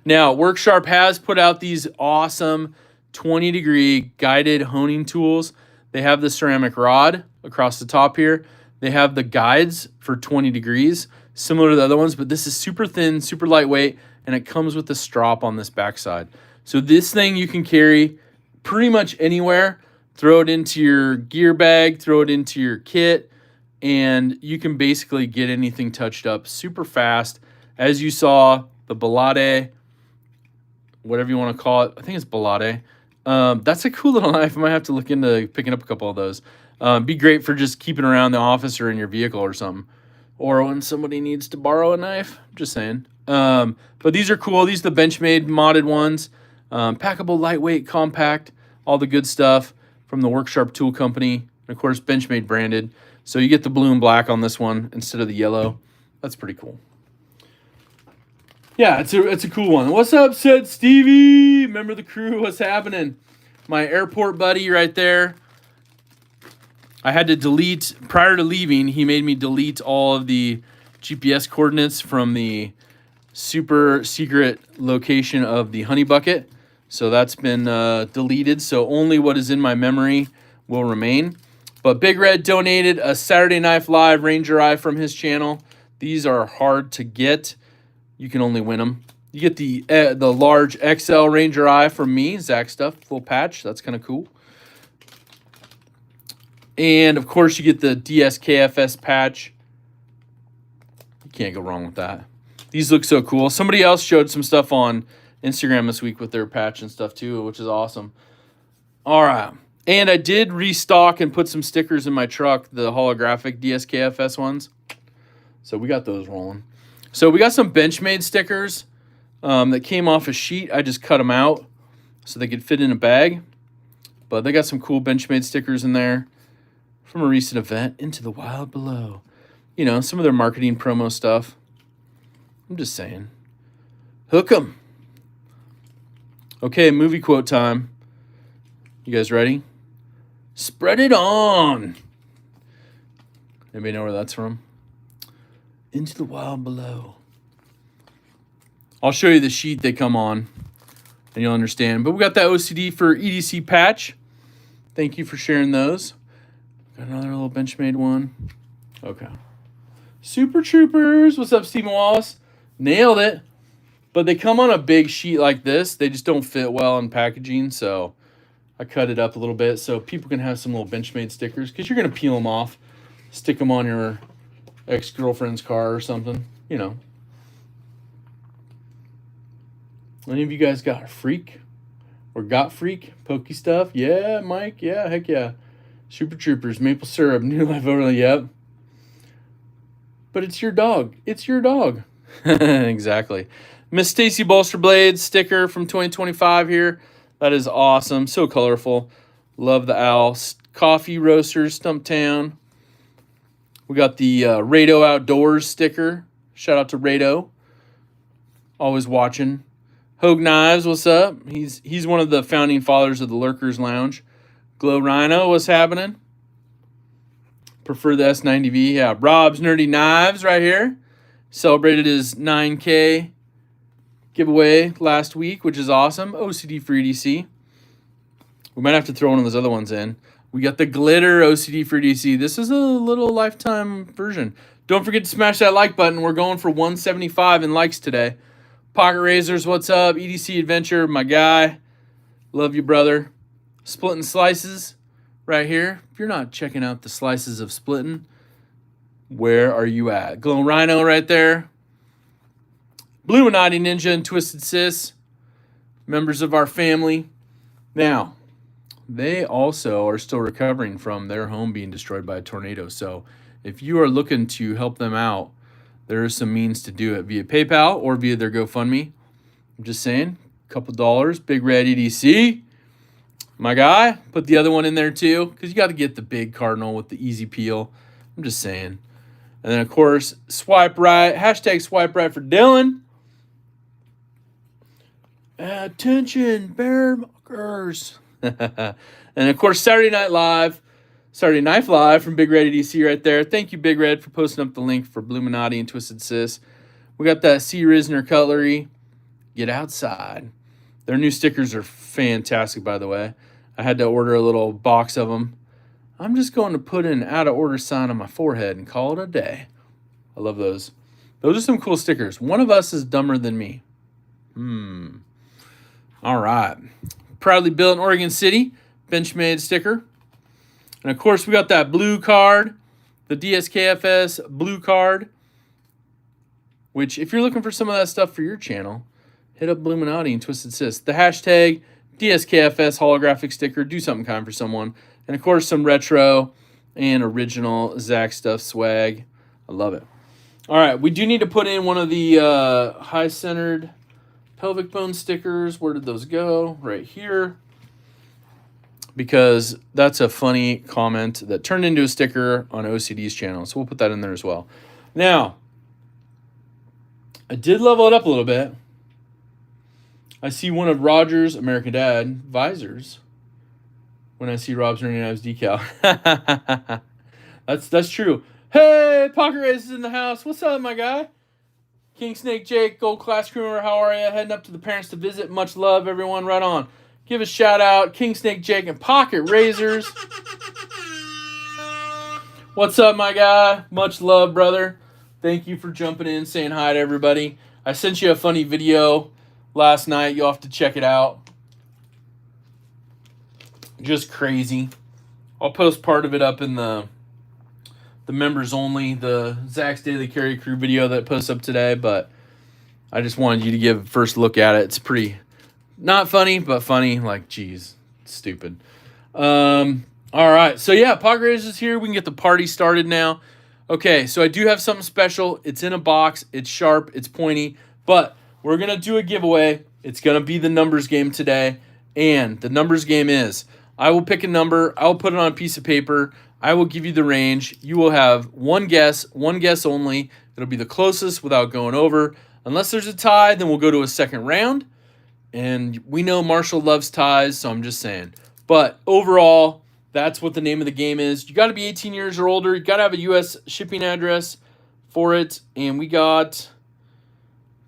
Now, WorkSharp has put out these awesome 20-degree guided honing tools. They have the ceramic rod across the top here. They have the guides for 20 degrees, similar to the other ones, but this is super thin, super lightweight, and it comes with a strop on this backside. So this thing you can carry pretty much anywhere. Throw it into your gear bag, throw it into your kit, and you can basically get anything touched up super fast. As you saw, the Belade, whatever you want to call it, I think it's Belade. That's a cool little knife. I might have to look into picking up a couple of those. Be great for just keeping around the office or in your vehicle or something. Or when somebody needs to borrow a knife. Just saying. But these are cool. These are the Benchmade modded ones. Packable, lightweight, compact, all the good stuff from the WorkSharp Tool Company. And of course, Benchmade branded. So you get the blue and black on this one instead of the yellow. That's pretty cool. Yeah, it's a cool one. What's up, said Stevie? Remember the crew? What's happening? My airport buddy right there. I had to delete, prior to leaving, he made me delete all of the GPS coordinates from the super secret location of the honey bucket. So that's been deleted. So only what is in my memory will remain. But Big Red donated a Saturday Night Live Ranger Eye from his channel. These are hard to get. you can only win them. You get the large XL Ranger Eye from me, Zach stuff, full patch. That's kind of cool. And, of course, you get the DSKFS patch. You can't go wrong with that. These look so cool. Somebody else showed some stuff on Instagram this week with their patch and stuff, too, which is awesome. All right. And I did restock and put some stickers in my truck, the holographic DSKFS ones. So we got those rolling. So we got some Benchmade stickers that came off a sheet. I just cut them out so they could fit in a bag. But they got some cool Benchmade stickers in there from a recent event, Into the Wild Below. You know, some of their marketing promo stuff. I'm just saying. Hook 'em. Okay, movie quote time. You guys ready? Spread it on. Anybody know where that's from? Into the Wild Below. I'll show you the sheet they come on, and you'll understand. But we got that OCD for EDC patch. Thank you for sharing those. Got another little Benchmade one. Okay. Super Troopers. What's up, Stephen Wallace? Nailed it. But they come on a big sheet like this. They just don't fit well in packaging, so I cut it up a little bit so people can have some little Benchmade stickers because you're going to peel them off, stick them on your ex-girlfriend's car or something, you know. Any of you guys got a freak or got freak pokey stuff? Yeah, Mike. Yeah, heck yeah. Super Troopers, maple syrup, New Life Overlay. Yep. But it's your dog. It's your dog. Exactly. Miss Stacy Bolster Blades sticker from 2025 here. That is awesome. So colorful. Love the owl. Coffee Roasters, Stumptown. We got the Rado Outdoors sticker. Shout out to Rado. Always watching. Hogue Knives, what's up? He's one of the founding fathers of the Lurkers Lounge. Glow Rhino, what's happening? Prefer the S90V. Yeah, Rob's Nerdy Knives right here. Celebrated his 9K giveaway last week, which is awesome. OCD for EDC. We might have to throw one of those other ones in. We got the glitter OCD for EDC. This is a little lifetime version. Don't forget to smash that like button. We're going for 175 in likes today. Pocket Razors, what's up? EDC Adventure, my guy. Love you, brother. Splitting Slices right here. If you're not checking out the slices of Splitting, where are you at? Glow Rhino right there. Bluminati Ninja and Twisted Sis, members of our family. Now, they also are still recovering from their home being destroyed by a tornado. So if you are looking to help them out, there are some means to do it via PayPal or via their GoFundMe. I'm just saying, a couple dollars. Big Red EDC, my guy. Put the other one in there too, because you got to get the big cardinal with the easy peel. I'm just saying. And then, of course, swipe right. Hashtag swipe right for Dylan. Attention, bear muckers. And, of course, Saturday Night Live from Big Red EDC right there. Thank you, Big Red, for posting up the link for Bluminati and Twisted Sis. We got that C. Risner cutlery. Get outside. Their new stickers are fantastic, by the way. I had to order a little box of them. I'm just going to put an out-of-order sign on my forehead and call it a day. I love those. Those are some cool stickers. One of us is dumber than me. All right. Proudly built in Oregon City. Benchmade sticker. And, of course, we got that blue card. The DSKFS blue card. Which, if you're looking for some of that stuff for your channel, hit up Bluminati and Twisted Sis. The hashtag DSKFS holographic sticker. Do something kind for someone. And, of course, some retro and original Zach stuff swag. I love it. All right. We do need to put in one of the high-centered pelvic bone stickers. Where did those go? Right here. Because that's a funny comment that turned into a sticker on OCD's channel. So we'll put that in there as well. Now, I did level it up a little bit. I see one of Roger's American Dad visors when I see Rob's Nerdy Knives decal. That's true. Hey, Pocket Race is in the house. What's up, my guy? King Snake Jake, Gold Class Crew member, how are you? Heading up to the parents to visit. Much love, everyone. Right on. Give a shout out, King Snake Jake and Pocket Razors. What's up, my guy? Much love, brother. Thank you for jumping in, saying hi to everybody. I sent you a funny video last night. You'll have to check it out. Just crazy. I'll post part of it up in the members only, the Zach's Daily Carry Crew video that posts up today, but I just wanted you to give a first look at it. It's pretty, not funny, but funny. Like, geez, stupid. All right. So, yeah, Padres is here. We can get the party started now. Okay, so I do have something special. It's in a box. It's sharp. It's pointy. But we're going to do a giveaway. It's going to be the numbers game today. And the numbers game is I will pick a number. I will put it on a piece of paper. I will give you the range. You will have one guess only. It'll be the closest without going over. Unless there's a tie, then we'll go to a second round. And we know Marshall loves ties, so I'm just saying. But overall, that's what the name of the game is. You got to be 18 years or older. You got to have a U.S. shipping address for it. And we got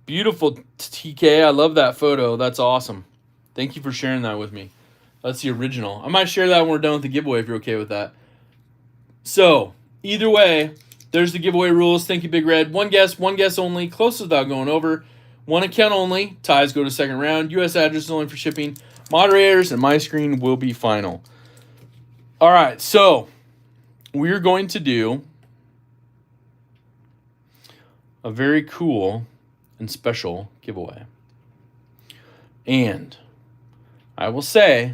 beautiful TK. I love that photo. That's awesome. Thank you for sharing that with me. That's the original. I might share that when we're done with the giveaway if you're okay with that. So, either way, there's the giveaway rules. Thank you, Big Red. One guess only. Closest without going over. One account only. Ties go to second round. U.S. address is only for shipping. Moderators and my screen will be final. All right, so we're going to do a very cool and special giveaway. And I will say,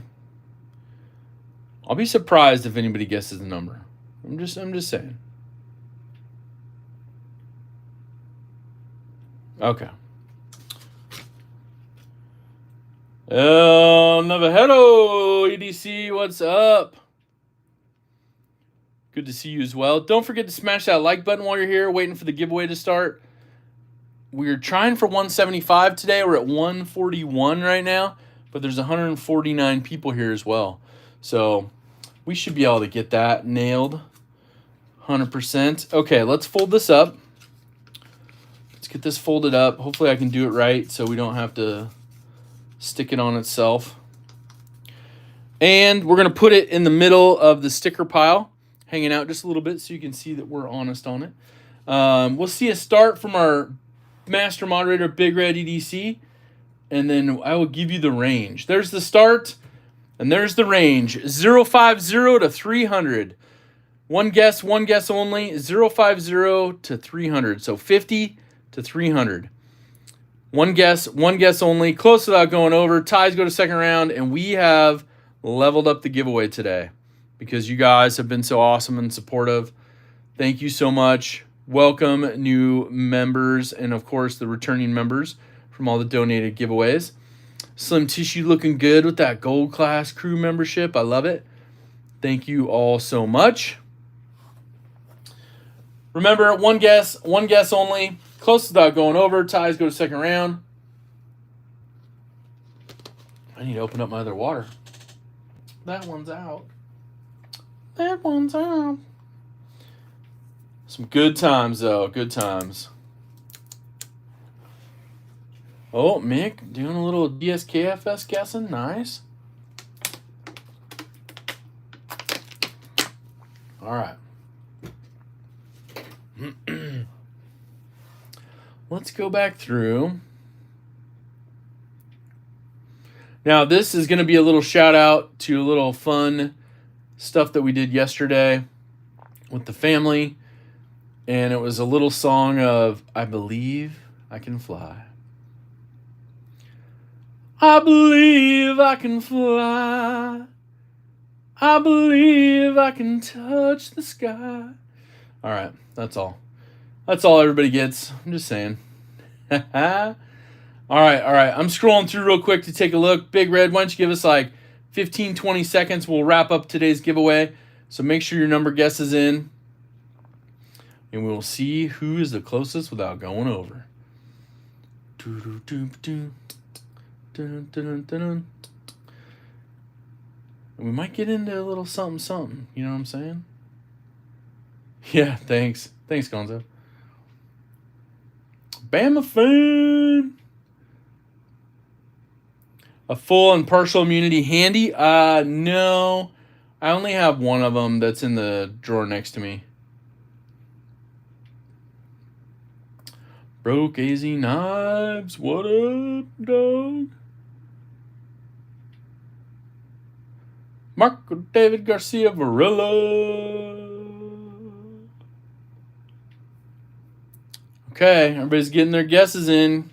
I'll be surprised if anybody guesses the number. I'm just saying. Okay. Navajedo, EDC, what's up? Good to see you as well. Don't forget to smash that like button while you're here, waiting for the giveaway to start. We're trying for 175 today. We're at 141 right now, but there's 149 people here as well. So we should be able to get that nailed 100%. Okay, let's fold this up. Let's get this folded up. Hopefully I can do it right so we don't have to stick it on itself. And we're going to put it in the middle of the sticker pile, hanging out just a little bit so you can see that we're honest on it. We'll see a start from our master moderator, Big Red EDC, and then I will give you the range. There's the start, and there's the range. 050 to 300. One guess only. 050 to 300. So 50 to 300. One guess only. Close without going over. Ties go to second round, and we have leveled up the giveaway today because you guys have been so awesome and supportive. Thank you so much. Welcome new members and, of course, the returning members from all the donated giveaways. Slim Tissue looking good with that gold class crew membership. I love it. Thank you all so much. Remember, one guess only. Close without going over. Ties go to second round. I need to open up my other water. That one's out. That one's out. Some good times, though. Good times. Oh, Mick doing a little DSKFS guessing. Nice. All right. Let's go back through. Now, this is going to be a little shout out to a little fun stuff that we did yesterday with the family. And it was a little song of I Believe I Can Fly. I believe I can fly. I believe I can touch the sky. All right, that's all. That's all everybody gets. I'm just saying. All right. I'm scrolling through real quick to take a look. Big Red, why don't you give us like 15, 20 seconds. We'll wrap up today's giveaway. So make sure your number guess is in. And we'll see who is the closest without going over. And we might get into a little something. You know what I'm saying? Yeah, thanks. Thanks, Gonzo. Bama fan. A full and partial immunity handy? No. I only have one of them that's in the drawer next to me. Broke Easy Knives. What up, dog? Marco David Garcia Varela. Okay, everybody's getting their guesses in.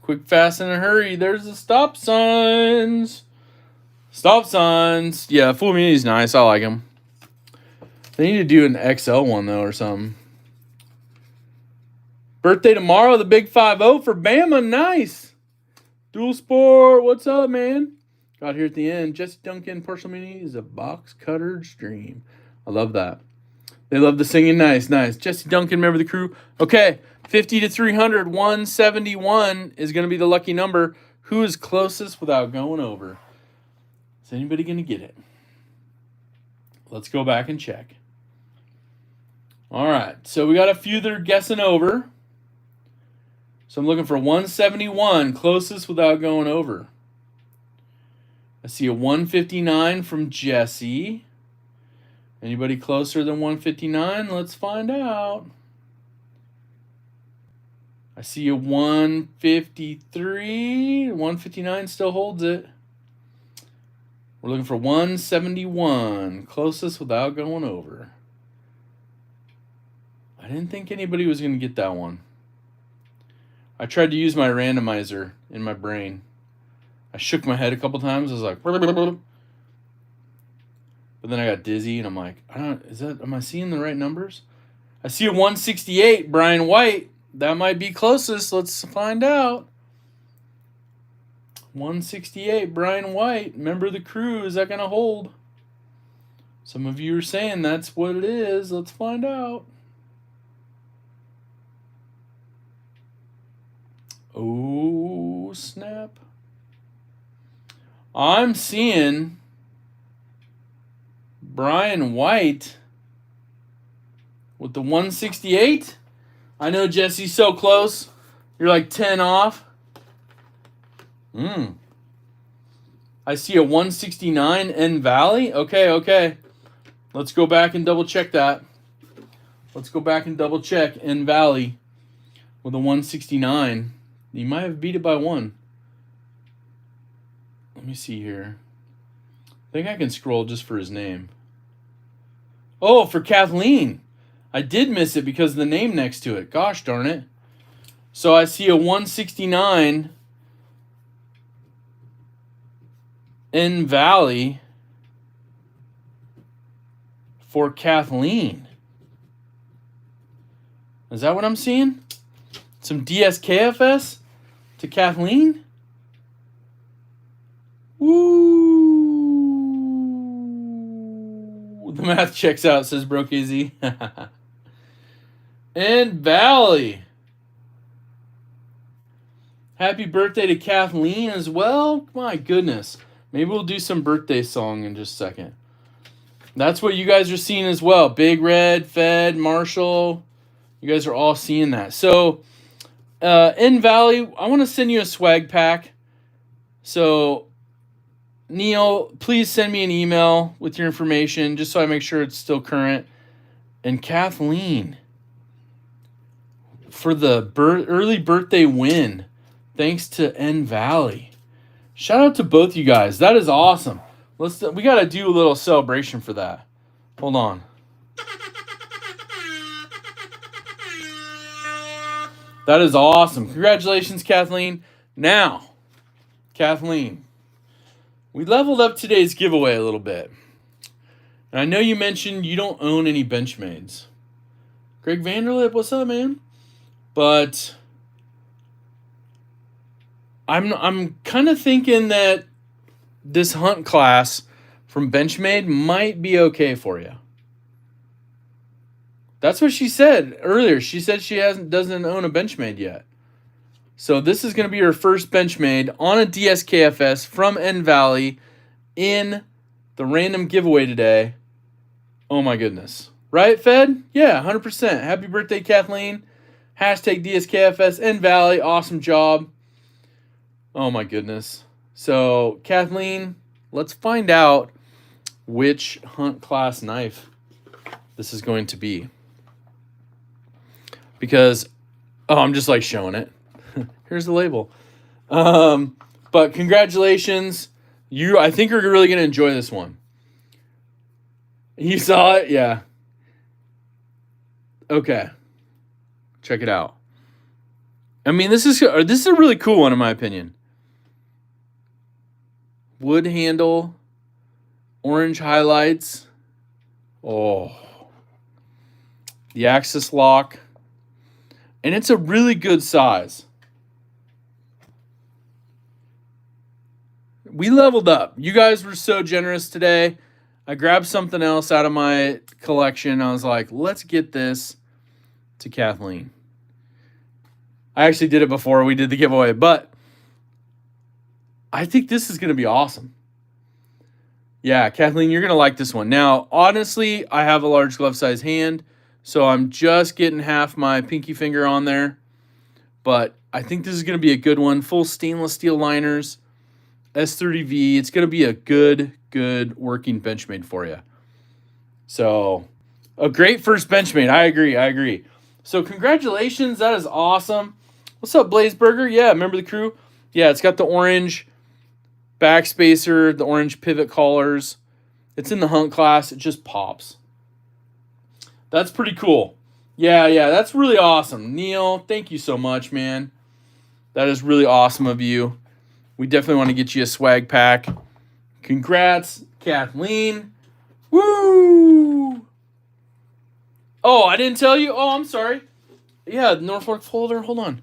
Quick, fast, and a hurry. There's the stop signs. Stop signs. Yeah, Full Muni's nice. I like them. They need to do an XL one, though, or something. Birthday tomorrow, the big 5-0 for Bama. Nice. Dual Sport. What's up, man? Got here at the end. Jesse Duncan, Partial Muni is a box cutter's dream. I love that. They love the singing. Nice, nice. Jesse Duncan, member of the crew. Okay, 50 to 300, 171 is going to be the lucky number. Who is closest without going over? Is anybody going to get it? Let's go back and check. All right, so we got a few that are guessing over. So I'm looking for 171, closest without going over. I see a 159 from Jesse. Anybody closer than 159? Let's find out. I see a 153. 159 still holds it. We're looking for 171, closest without going over. I didn't think anybody was going to get that one. I tried to use my randomizer in my brain. I shook my head a couple times. I was like, but then I got dizzy and I'm like, am I seeing the right numbers? I see a 168, Brian White. That might be closest. Let's find out. 168, Brian White, member of the crew. Is that going to hold? Some of you are saying that's what it is. Let's find out. Oh, snap. I'm seeing Brian White with the 168. I know, Jesse's so close. You're like 10 off. I see a 169 N Valley. Okay. Let's go back and double check that. Let's go back and double check N Valley with a 169. You might have beat it by one. Let me see here. I think I can scroll just for his name. Oh, for Kathleen. I did miss it because of the name next to it. Gosh darn it. So I see a 169 in Valley for Kathleen. Is that what I'm seeing? Some DSKFS to Kathleen? Woo! The math checks out, says Broke Easy. And Valley. Happy birthday to Kathleen as well. My goodness. Maybe we'll do some birthday song in just a second. That's what you guys are seeing as well. Big Red, Fed, Marshall. You guys are all seeing that. So, in Valley, I want to send you a swag pack. So, Neil, please send me an email with your information just so I make sure it's still current. And Kathleen, for the early birthday win, thanks to N Valley. Shout out to both you guys. That is awesome. We got to do a little celebration for that. Hold on. That is awesome. Congratulations, Kathleen. Now, Kathleen, we leveled up today's giveaway a little bit. And I know you mentioned you don't own any Benchmades. Greg Vanderlip, what's up, man? But I'm kind of thinking that this hunt class from Benchmade might be okay for you. That's what she said earlier. She said she doesn't own a Benchmade yet. So this is going to be her first Benchmade on a DSKFS from N Valley in the random giveaway today. Oh my goodness. Right, Fed? Yeah, 100%. Happy birthday, Kathleen. Hashtag DSKFS N Valley. Awesome job. Oh my goodness. So, Kathleen, let's find out which hunt class knife this is going to be. Because Oh, I'm just like showing it. Here's the label. But congratulations. I think you're really going to enjoy this one. You saw it? Yeah. Okay. Check it out. I mean, this is a really cool one in my opinion. Wood handle, orange highlights. Oh. The axis lock. And it's a really good size. We leveled up. You guys were so generous today. I grabbed something else out of my collection. I was like, let's get this to Kathleen. I actually did it before we did the giveaway, but I think this is going to be awesome. Yeah, Kathleen, you're going to like this one. Now, honestly, I have a large glove size hand, so I'm just getting half my pinky finger on there. But I think this is going to be a good one. Full stainless steel liners, S30V. It's going to be a good working Benchmade for you. So, a great first Benchmade. I agree. So, congratulations. That is awesome. What's up, Blaze Burger? Yeah, remember the crew? Yeah, it's got the orange backspacer, the orange pivot collars. It's in the hunt class. It just pops. That's pretty cool. Yeah, that's really awesome. Neil, thank you so much, man. That is really awesome of you. We definitely want to get you a swag pack. Congrats, Kathleen. Woo! Oh, I didn't tell you? Oh, I'm sorry. Yeah, North Fork folder. Hold on.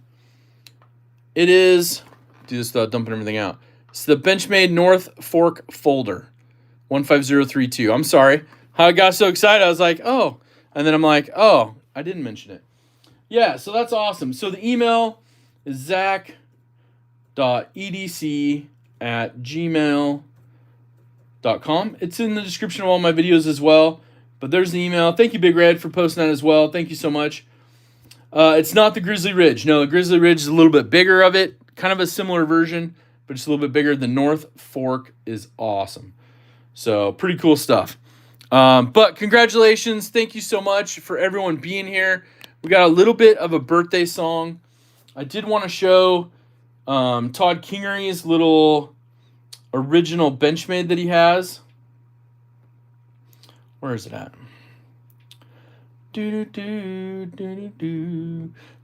It is... Do this without dumping everything out. It's the Benchmade North Fork folder. 15032. I'm sorry. How I got so excited. I was like, oh. And then I'm like, oh, I didn't mention it. Yeah, so that's awesome. So the email is zach.edc@gmail.com. It's in the description of all my videos as well. But there's the email. Thank you, Big Red, for posting that as well. Thank you so much. It's not the Grizzly Ridge. No, the Grizzly Ridge is a little bit bigger of it. Kind of a similar version, but just a little bit bigger. The North Fork is awesome. So pretty cool stuff. But congratulations. Thank you so much for everyone being here. We got a little bit of a birthday song. I did want to show Todd Kingery's little original Benchmade that he has. Where is it at?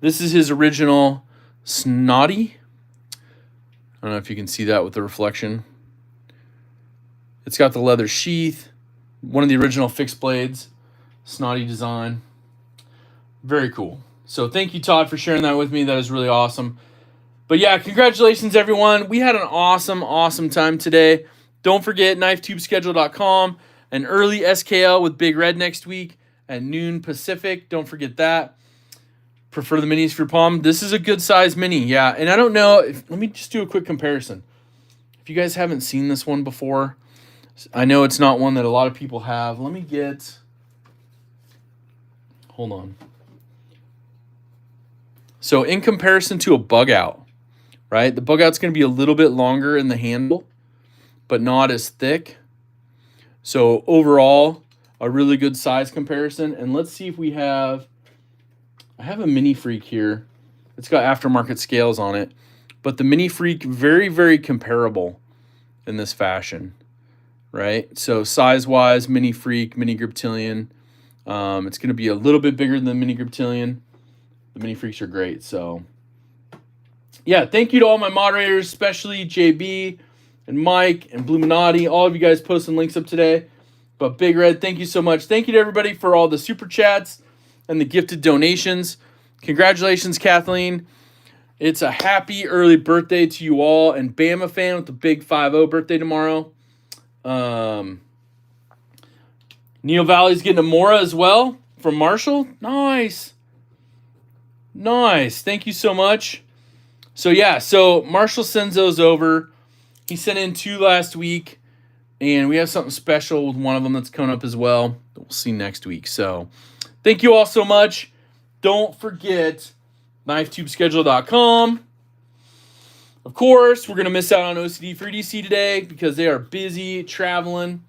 This is his original Snotty. I don't know if you can see that with the reflection. It's got the leather sheath, one of the original fixed blades, Snotty design. Very cool. So thank you, Todd, for sharing that with me. That is really awesome. But yeah, congratulations, everyone. We had an awesome time today. Don't forget, knifetubeschedule.com, an early SKL with Big Red next week at noon Pacific. Don't forget that. Prefer the minis for your palm. This is a good size mini, yeah. And I don't know, let me just do a quick comparison. If you guys haven't seen this one before, I know it's not one that a lot of people have. Let me get, hold on. So in comparison to a bug out, right? The bug out's going to be a little bit longer in the handle, but not as thick. So overall, a really good size comparison. And let's see if we have, I have a Mini Freak here. It's got aftermarket scales on it, but the Mini Freak, very comparable in this fashion, right? So size-wise, Mini Freak, Mini Griptilian. It's going to be a little bit bigger than the Mini Griptilian. The Mini Freaks are great. So, yeah, thank you to all my moderators, especially JB and Mike and Bluminati. All of you guys posting links up today. But Big Red, thank you so much. Thank you to everybody for all the super chats and the gifted donations. Congratulations, Kathleen. It's a happy early birthday to you all. And Bama fan with the big 5-0 birthday tomorrow. Neil Valley's getting a Mora as well from Marshall. Nice. Thank you so much. So, yeah, so Marshall sends those over. He sent in 2 last week. And we have something special with one of them that's coming up as well that we'll see next week. So, thank you all so much. Don't forget knifetubeschedule.com. Of course, we're going to miss out on OCD for EDC today because they are busy traveling.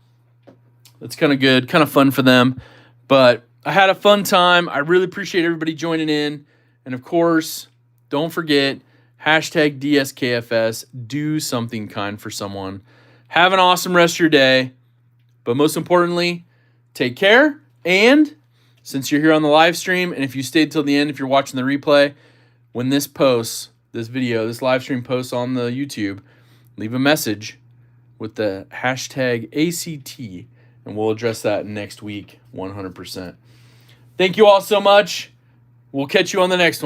That's kind of good, kind of fun for them. But I had a fun time. I really appreciate everybody joining in And of course, don't forget, hashtag DSKFS. Do something kind for someone. Have an awesome rest of your day. But most importantly, take care. And since you're here on the live stream, and if you stayed till the end, if you're watching the replay, when this posts, this video, this live stream posts on the YouTube, leave a message with the hashtag ACT, and we'll address that next week 100%. Thank you all so much. We'll catch you on the next one.